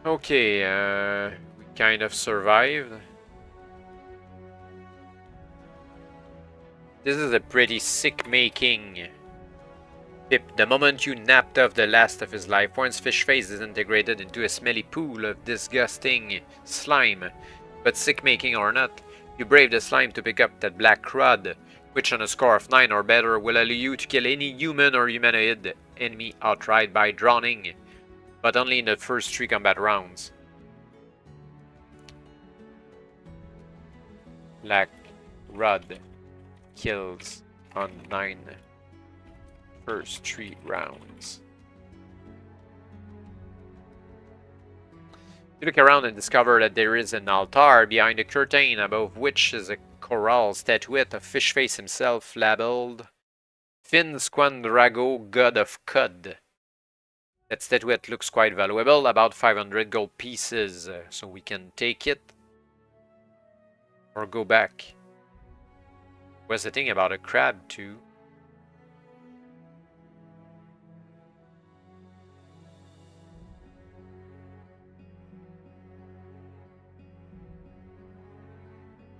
Okay, we kind of survived. This is a pretty sick-making Pip. The moment you napped off the last of his life points, Fish Face is integrated into a smelly pool of disgusting slime. But sick-making or not, you brave the slime to pick up that black crud, which on a score of 9 or better will allow you to kill any human or humanoid enemy outright by drowning, but only in the first 3 combat rounds. Black Rod kills on 9 first 3 rounds. You look around and discover that there is an altar behind a curtain, above which is a coral statuette of Fish Face himself, labeled Fin Squandrago, God of Cod. That statuette looks quite valuable, about 500 gold pieces, so we can take it or go back. Was the thing about a crab too?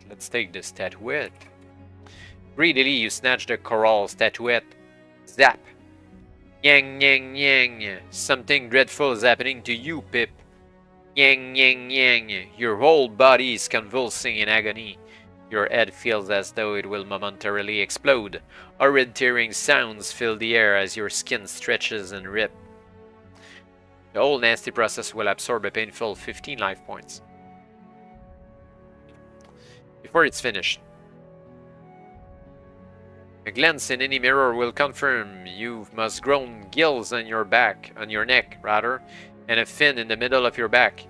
Let's take the statuette. Greedily, you snatch the coral statuette. Zap! Yang, yang, yang. Something dreadful is happening to you, Pip. Yang, yang, yang. Your whole body is convulsing in agony. Your head feels as though it will momentarily explode. Horrid tearing sounds fill the air as your skin stretches and rips. The whole nasty process will absorb a painful 15 life points. Before it's finished. A glance in any mirror will confirm you must grown gills on your neck, and a fin in the middle of your back.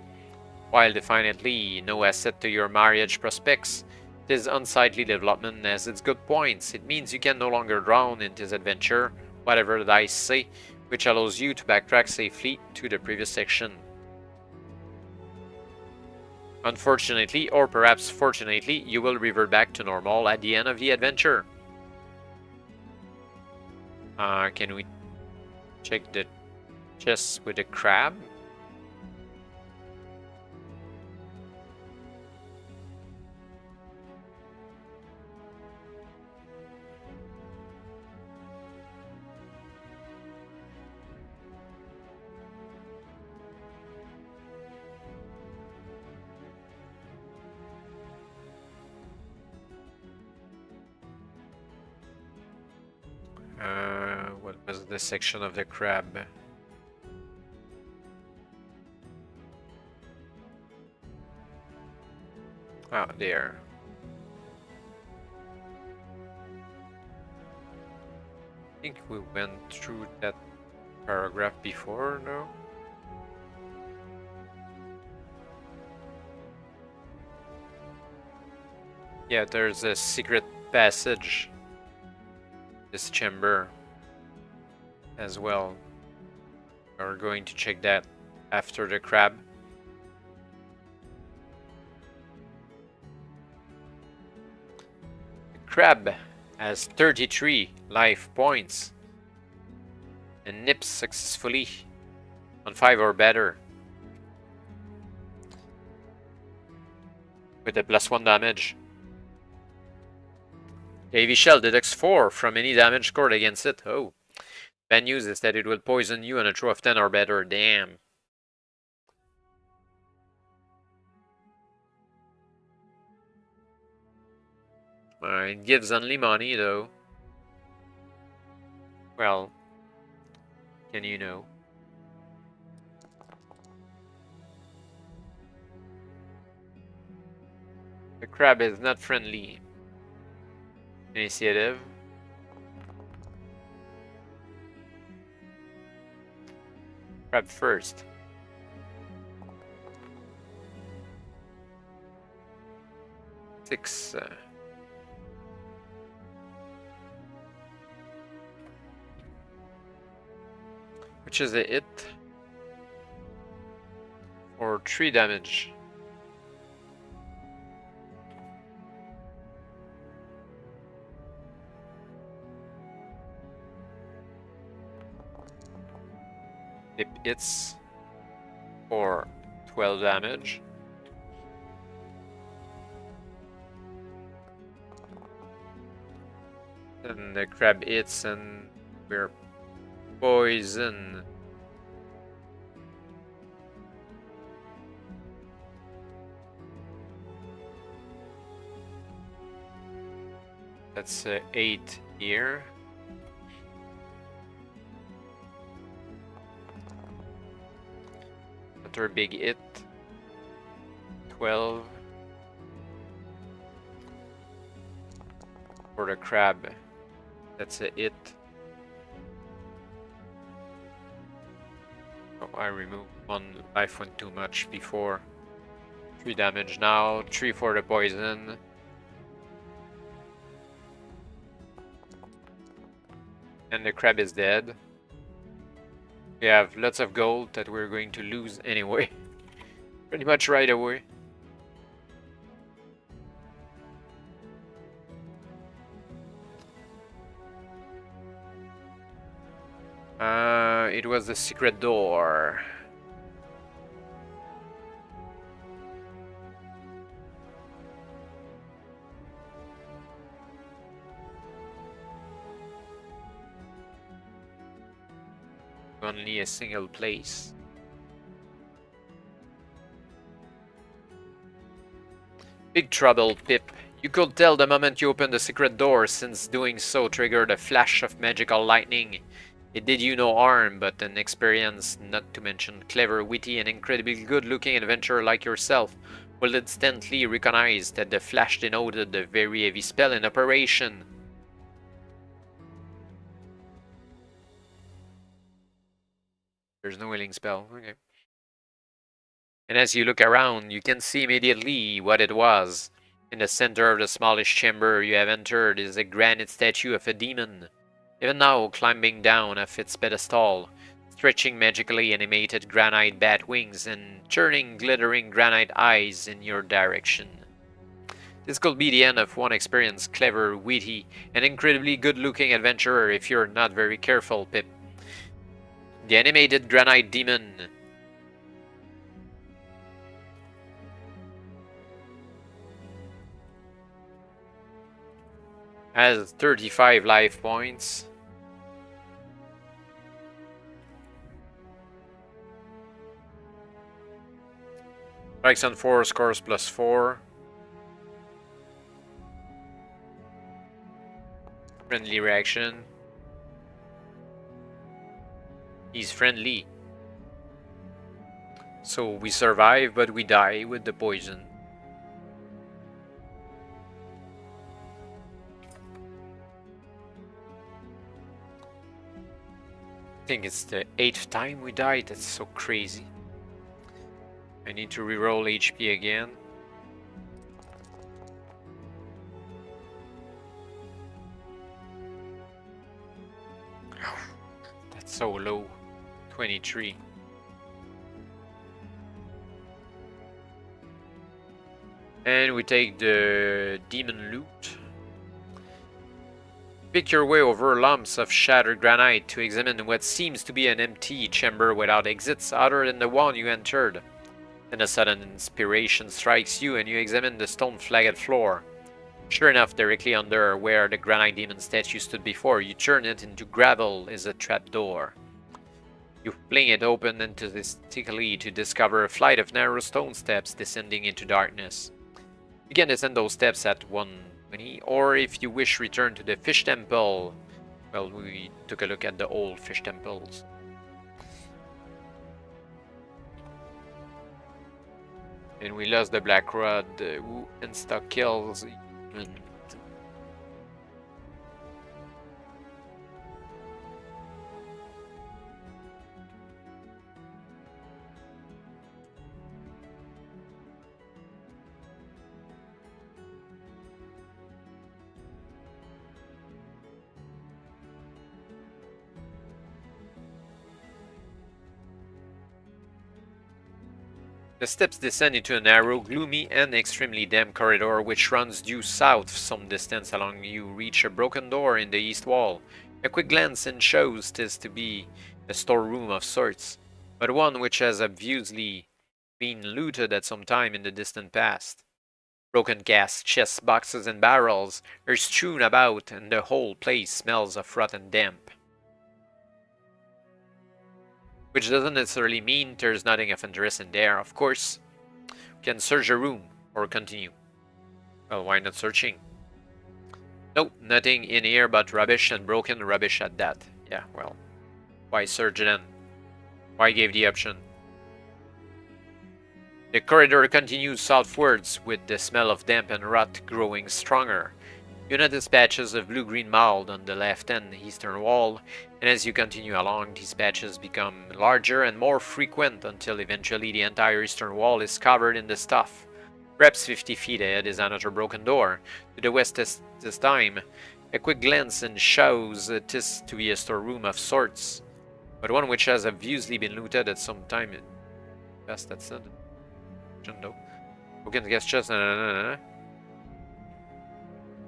While definitely no asset to your marriage prospects, this unsightly development has its good points. It means you can no longer drown in this adventure, whatever the dice say, which allows you to backtrack safely to the previous section. Unfortunately, or perhaps fortunately, you will revert back to normal at the end of the adventure. Can we check the chest with the crab? What was the section of the crab? Ah, there. I think we went through that paragraph before, no? Yeah, there's a secret passage. This chamber as well. We're going to check that after the crab. The crab has 33 life points and nips successfully on 5 or better with a +1 damage. The heavy shell deducts 4 from any damage scored against it. Oh. Bad news is that it will poison you on a throw of 10 or better. Damn. It gives only money though. Well, can you know? The crab is not friendly. Initiative. Crab first. Six. Which is a hit for 3 damage. It hits for 12 damage. Then the crab hits and we're poison. That's 8 here. Another big hit. 12 for the crab. That's a hit. Oh, I removed 1 life point too much before. 3 damage now. 3 for the poison. And the crab is dead. We have lots of gold that we're going to lose anyway. Pretty much right away. It was the secret door. Only a single place. Big trouble, Pip. You could tell the moment you opened the secret door, since doing so triggered a flash of magical lightning. It did you no harm, but an experienced, not to mention clever, witty, and incredibly good-looking adventurer like yourself will instantly recognize that the flash denoted a very heavy spell in operation. There's no healing spell. Okay. And as you look around, you can see immediately what it was. In the center of the smallest chamber you have entered is a granite statue of a demon. Even now, climbing down off its pedestal, stretching magically animated granite bat wings and turning glittering granite eyes in your direction. This could be the end of one experienced, clever, witty, and incredibly good-looking adventurer if you're not very careful, Pip. The animated granite demon has 35 life points. Strikes on 4, scores +4. Friendly reaction. He's friendly. So we survive, but we die with the poison. I think it's the 8th time we died. That's so crazy. I need to reroll HP again. That's so low. 23. And we take the demon loot. Pick your way over lumps of shattered granite to examine what seems to be an empty chamber without exits other than the one you entered. Then a sudden inspiration strikes you and you examine the stone flagged floor. Sure enough, directly under where the granite demon statue stood before, you turn it into gravel is a trapdoor. You fling it open enthusiastically to discover a flight of narrow stone steps descending into darkness. You can descend those steps at 120, or if you wish, return to the fish temple. Well, we took a look at the old fish temples. And we lost the Black Rod, who insta kills. The steps descend into a narrow, gloomy, and extremely damp corridor which runs due south some distance along. You reach a broken door in the east wall. A quick glance and shows 'tis to be a storeroom of sorts, but one which has obviously been looted at some time in the distant past. Broken casks, chests, boxes, and barrels are strewn about, and the whole place smells of rotten damp. Which doesn't necessarily mean there's nothing of interest in there, of course. We can search a room, or continue. Well, why not searching? Nope, nothing in here but rubbish and broken rubbish at that. Yeah, well, why search then? Why give the option? The corridor continues southwards with the smell of damp and rot growing stronger. You notice patches of blue-green mold on the left and eastern wall, and as you continue along, these patches become larger and more frequent until eventually the entire eastern wall is covered in the stuff. Perhaps 50 feet ahead is another broken door. To the west this time, a quick glance and shows it is to be a storeroom of sorts, but one which has obviously been looted at some time. Yes, that's not though. Broken guest chest.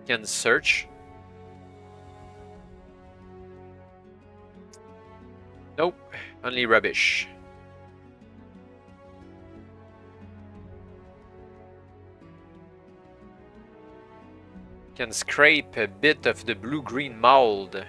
Can search. Nope, only rubbish. Can scrape a bit of the blue-green mold.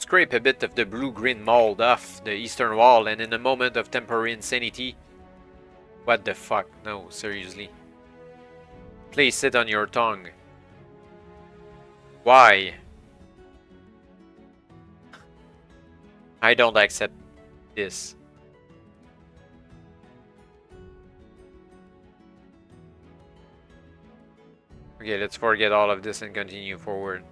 Scrape a bit of the blue-green mold off the eastern wall, and in a moment of temporary insanity... What the fuck? No, seriously. Place it on your tongue. Why? I don't accept this. Okay, let's forget all of this and continue forward.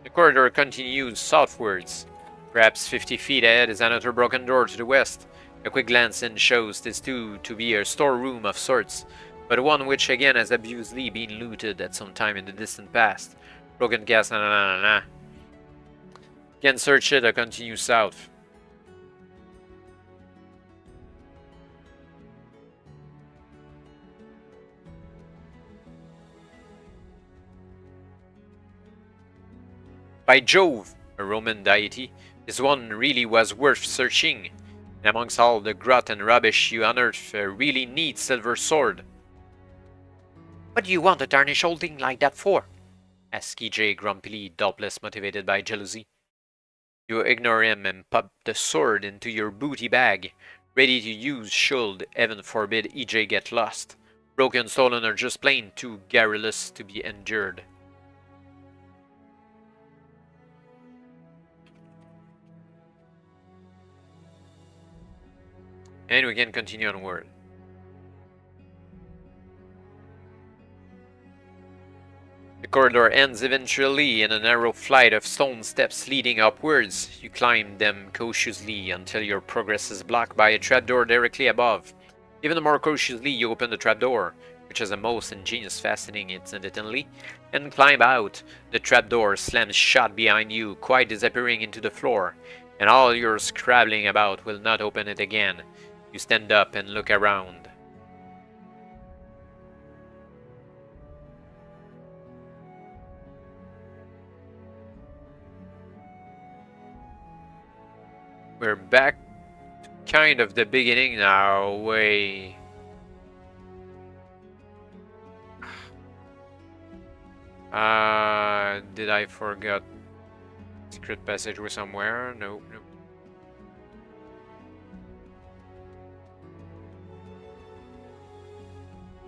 The corridor continues southwards. Perhaps 50 feet ahead is another broken door to the west. A quick glance in shows this to be a storeroom of sorts, but one which again has obviously been looted at some time in the distant past. Broken gas, na. Again, search it or continue south. By Jove, a Roman deity, this one really was worth searching. And amongst all the grot and rubbish you unearth a really neat silver sword. What do you want a tarnished old thing like that for? Asked EJ grumpily, doubtless motivated by jealousy. You ignore him and pop the sword into your booty bag, ready to use should, heaven forbid, EJ get lost. Broken, stolen, or just plain too garrulous to be endured. And we can continue onward. The corridor ends eventually in a narrow flight of stone steps leading upwards. You climb them cautiously until your progress is blocked by a trapdoor directly above. Even more cautiously, you open the trapdoor, which is a most ingenious fastening incidentally, and climb out. The trapdoor slams shut behind you, quite disappearing into the floor, and all your scrabbling about will not open it again. You stand up and look around. We're back to kind of the beginning now. Way. Did I forget secret passageway somewhere? Nope.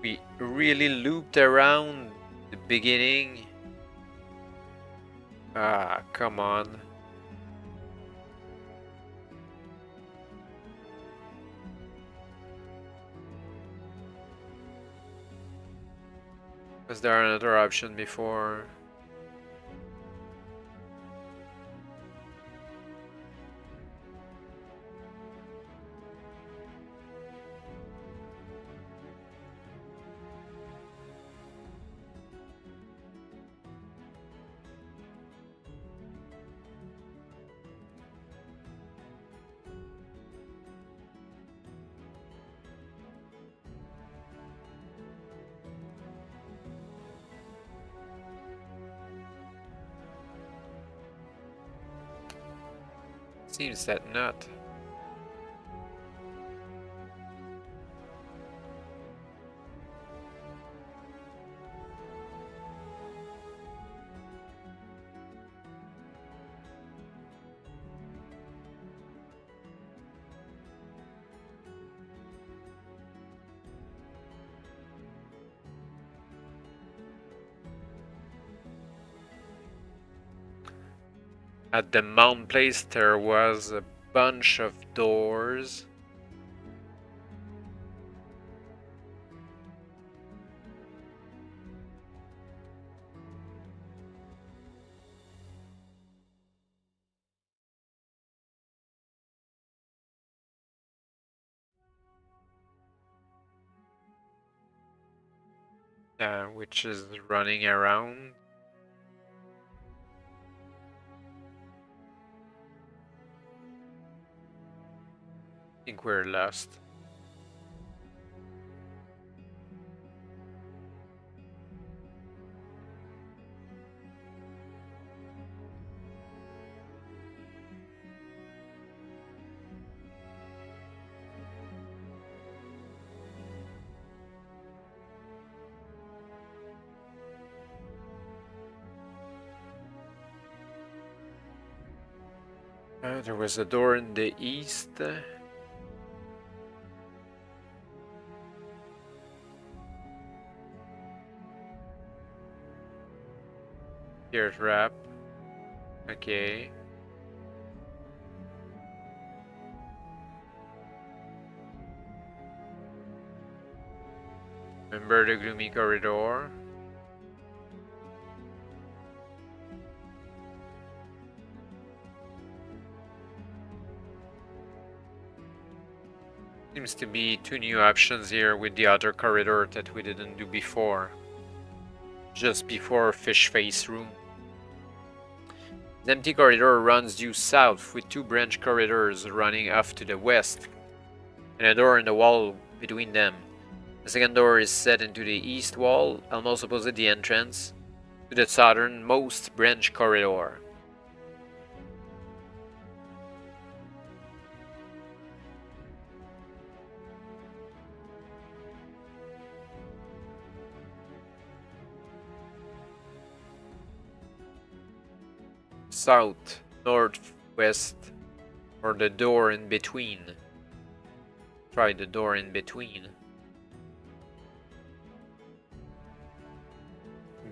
We really looped around the beginning. Come on. Was there another option before? Seems that not. At the mount place there was a bunch of doors. Which is running around. I think we're lost. There was a door in the east. Here's wrap. Okay. Remember the gloomy corridor? Seems to be 2 new options here with the other corridor that we didn't do before. Just before fish face room. The empty corridor runs due south with 2 branch corridors running off to the west and a door in the wall between them. The second door is set into the east wall, almost opposite the entrance to the southernmost branch corridor. South, north, west, or the door in between. Try the door in between.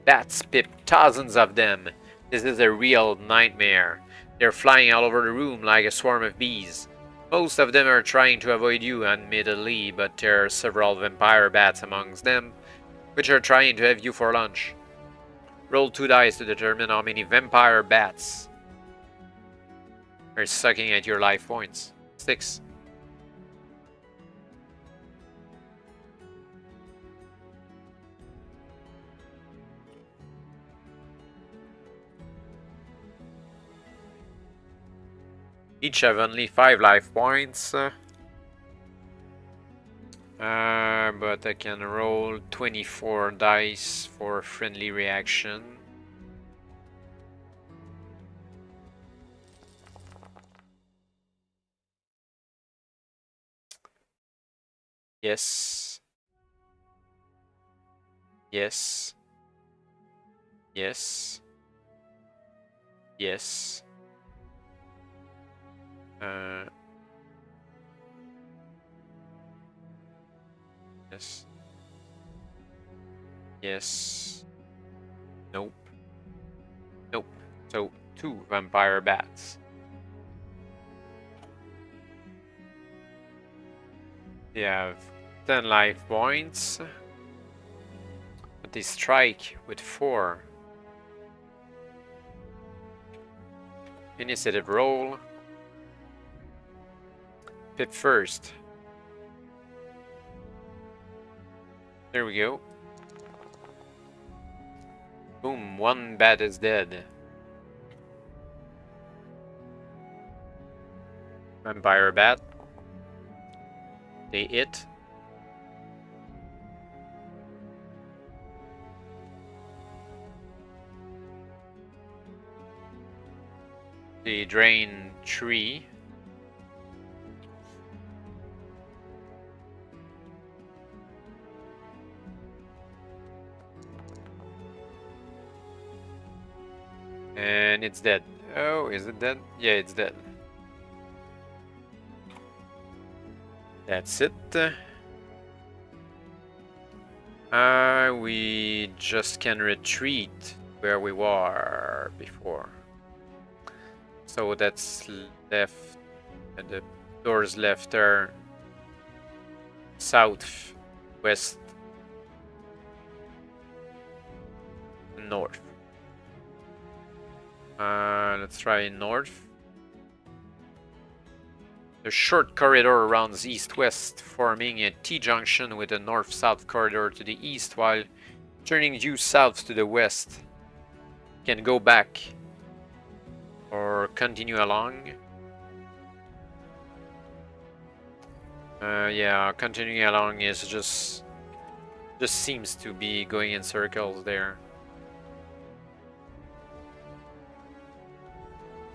Bats, Pip, thousands of them. This is a real nightmare. They're flying all over the room like a swarm of bees. Most of them are trying to avoid you, admittedly, but there are several vampire bats amongst them, which are trying to have you for lunch. Roll 2 dice to determine how many vampire bats are sucking at your life points. 6. Each have only 5 life points. But I can roll 24 dice for friendly reaction. Yes. Yes. Yes. Yes. Yes. Yes. Nope. Nope. So 2 vampire bats. They have 10 life points, but they strike with 4. Initiative roll. Pip first. There we go. Boom, 1 bat is dead. Vampire bat. They hit. They drain 3. And it's dead. Oh, is it dead? Yeah, it's dead. That's it. We just can retreat where we were before. So that's left. The doors left are south, west, north. Let's try north. The short corridor runs east-west, forming a T-junction with a north-south corridor to the east, while turning due south to the west. Can go back or continue along. Yeah, continuing along is just seems to be going in circles there.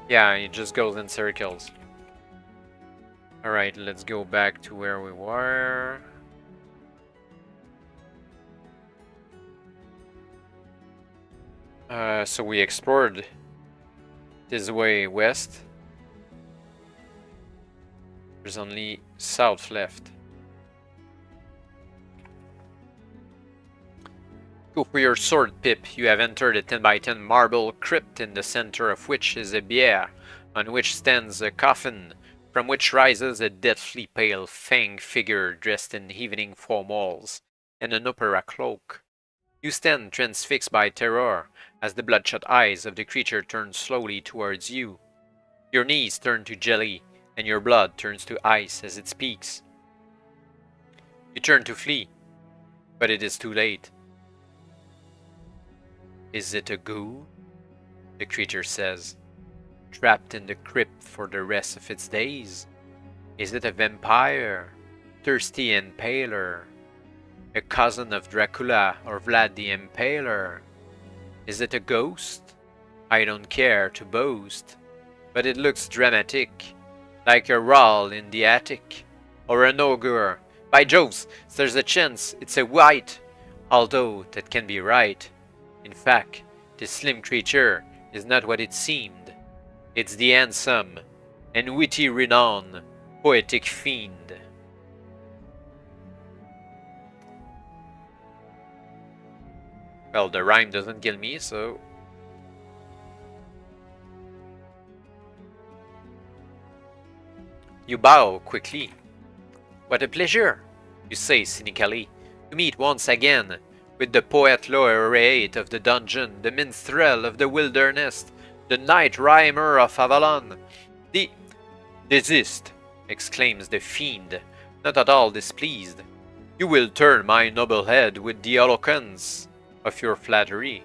Yeah, it just goes in circles. Alright, let's go back to where we were. So we explored this way west. There's only south left. Go for your sword, Pip. You have entered a 10x10 marble crypt, in the center of which is a bier, on which stands a coffin, from which rises a deathly pale fang figure dressed in evening formals and an opera cloak. You stand transfixed by terror as the bloodshot eyes of the creature turn slowly towards you. Your knees turn to jelly, and your blood turns to ice as it speaks. You turn to flee, but it is too late. Is it a ghoul? The creature says, trapped in the crypt for the rest of its days? Is it a vampire, thirsty and paler? A cousin of Dracula or Vlad the Impaler? Is it a ghost? I don't care to boast, but it looks dramatic, like a roll in the attic, or an ogre. By Jove, there's a chance it's a wight, although that can be right. In fact, this slim creature is not what it seemed. It's the handsome and witty renowned poetic fiend. Well, the rhyme doesn't kill me, so... You bow quickly. What a pleasure, you say cynically, to meet once again with the poet laureate of the dungeon, the minstrel of the wilderness, the night rhymer of Avalon. Desist, exclaims the fiend, not at all displeased. You will turn my noble head with the eloquence of your flattery.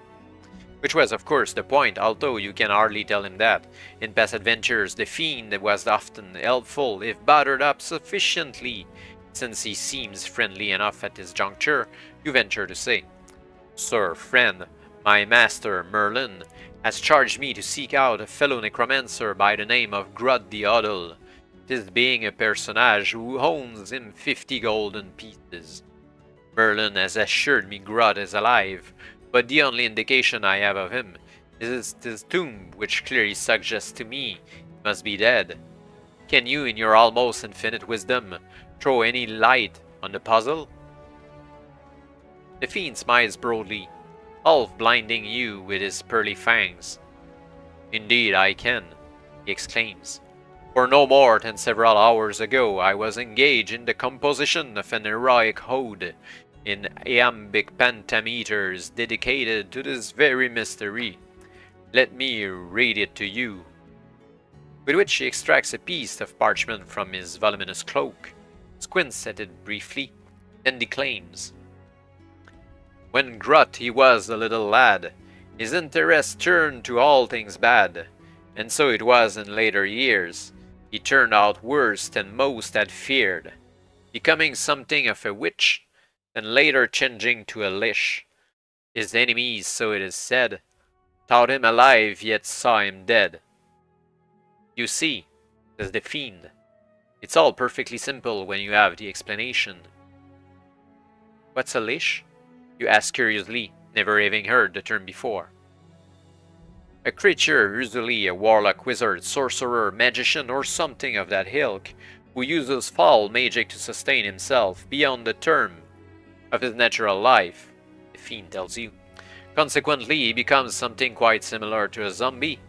Which was of course the point, although you can hardly tell him that. In past adventures the fiend was often helpful if battered up sufficiently. Since he seems friendly enough at this juncture, you venture to say, Sir, friend, my master Merlin has charged me to seek out a fellow necromancer by the name of Grud the Huddle, this being a personage who owns him 50 golden pieces. Merlin has assured me Grud is alive, but the only indication I have of him is this tomb, which clearly suggests to me he must be dead. Can you, in your almost infinite wisdom, throw any light on the puzzle? The fiend smiles broadly, half blinding you with his pearly fangs. Indeed I can, he exclaims. For no more than several hours ago I was engaged in the composition of an heroic ode in iambic pentameters dedicated to this very mystery. Let me read it to you. With which he extracts a piece of parchment from his voluminous cloak, squints at it briefly, then declaims. When Grut he was a little lad, his interest turned to all things bad, and so it was in later years. He turned out worse than most had feared, becoming something of a witch, and later changing to a lich. His enemies, so it is said, thought him alive yet saw him dead. You see, says the fiend, it's all perfectly simple when you have the explanation. What's a lich? You ask curiously, never having heard the term before. A creature, usually a warlock, wizard, sorcerer, magician, or something of that ilk, who uses foul magic to sustain himself beyond the term of his natural life, the fiend tells you. Consequently, he becomes something quite similar to a zombie,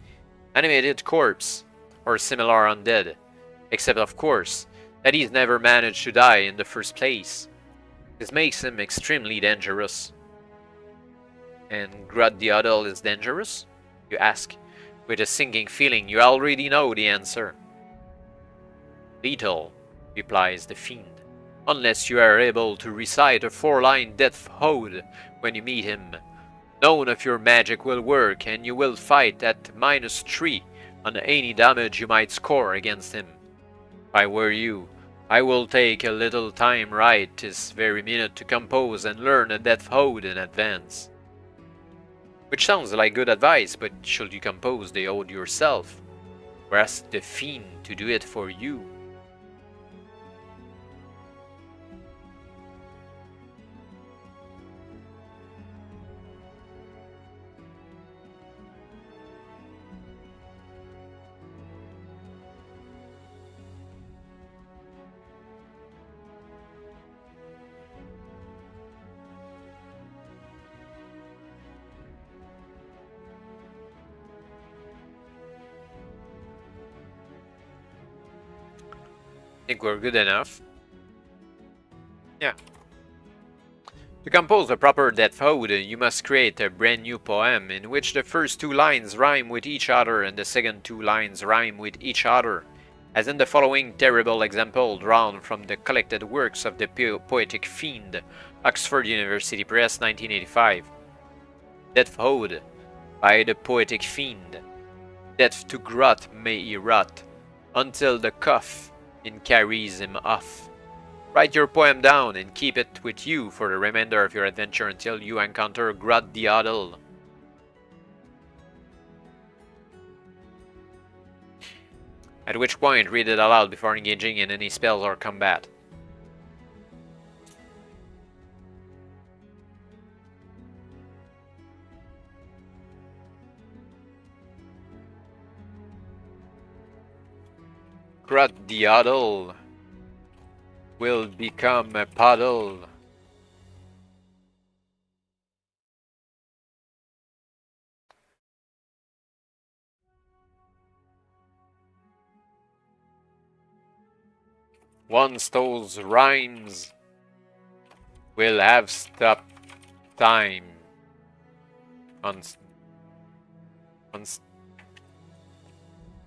animated corpse, or similar undead, except of course that he's never managed to die in the first place. This makes him extremely dangerous. And Grud the Huddle is dangerous? You ask, with a sinking feeling you already know the answer. Lethal, replies the fiend, unless you are able to recite a 4-line death ode when you meet him. None of your magic will work, and you will fight at -3 on any damage you might score against him. If I were you, I will take a little time right this very minute to compose and learn a death ode in advance. Which sounds like good advice, but should you compose the ode yourself, or ask the fiend to do it for you? think we're good enough. Yeah. To compose a proper death ode, you must create a brand new poem in which the first 2 lines rhyme with each other and the second 2 lines rhyme with each other, as in the following terrible example drawn from the collected works of the poetic fiend, Oxford University Press, 1985. Death ode by the poetic fiend. Death to grot may he rot, until the cough in carries him off. Write your poem down and keep it with you for the remainder of your adventure until you encounter Grot the Oddle. At which point, read it aloud before engaging in any spells or combat. Grot the Oddle will become a puddle. Once those rhymes will have stopped time. Once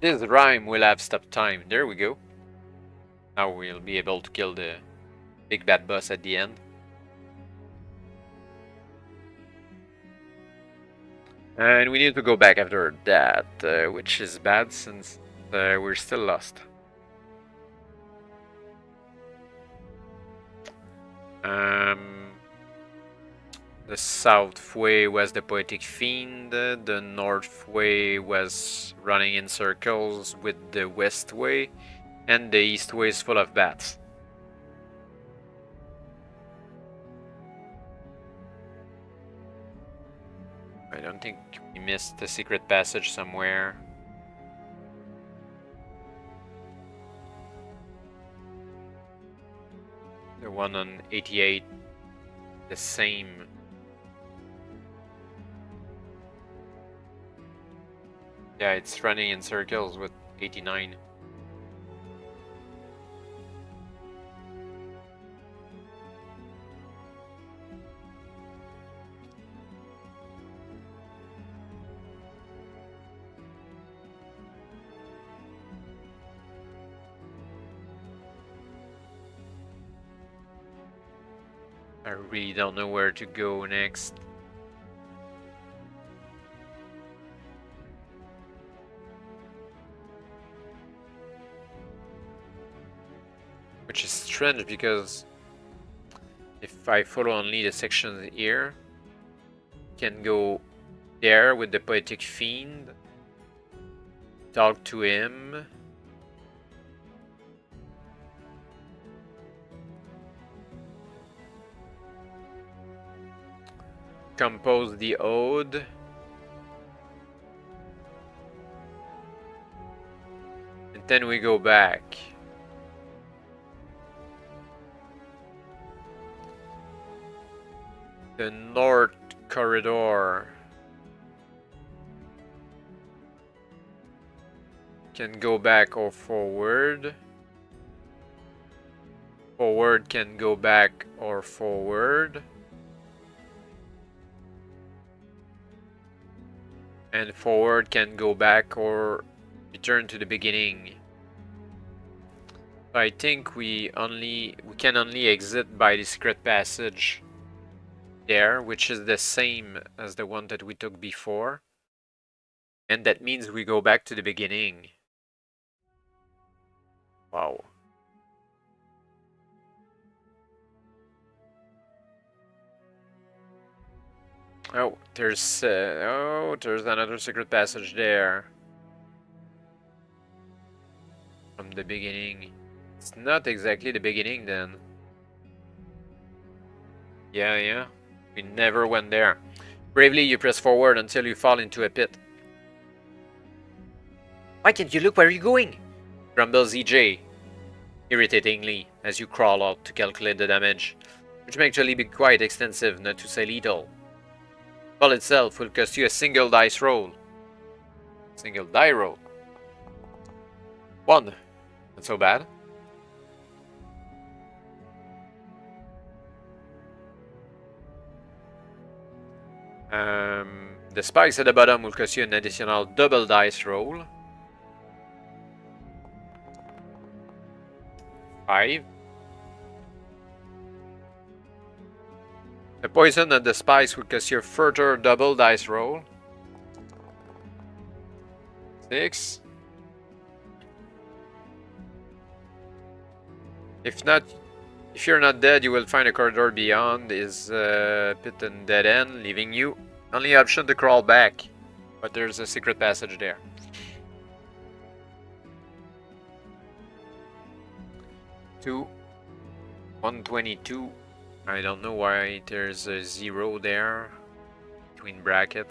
this rhyme will have stopped time. There we go. Now we'll be able to kill the big bad boss at the end. And we need to go back after that, which is bad since we're still lost. The south way was the poetic fiend, the north way was running in circles with the west way, and the east way is full of bats. I don't think we missed a secret passage somewhere. The one on 88, the same. Yeah, it's running in circles with 89. I really don't know where to go next. Which is strange because if I follow only the sections here, I can go there with the poetic fiend, talk to him. Compose the ode. And then we go back. The north corridor can go back or forward. Forward can go back or forward. And forward can go back or return to the beginning. I think we can only exit by the secret passage there, which is the same as the one that we took before. And that means we go back to the beginning. Wow. Oh, there's another secret passage there. From the beginning. It's not exactly the beginning then. Yeah. We never went there. Bravely, you press forward until you fall into a pit. Why can't you look where you're going? Grumbles EJ, irritatingly, as you crawl out to calculate the damage, which may actually be quite extensive, not to say lethal. The fall itself will cost you a single dice roll. Single die roll. 1. Not so bad. The spikes at the bottom will cost you an additional double dice roll. 5. The poison and the spikes will cost you a further double dice roll. 6. If you're not dead, you will find a corridor beyond is pit and dead end, leaving you only option to crawl back. But there's a secret passage there. 2. 122. I don't know why there's a 0 there between brackets.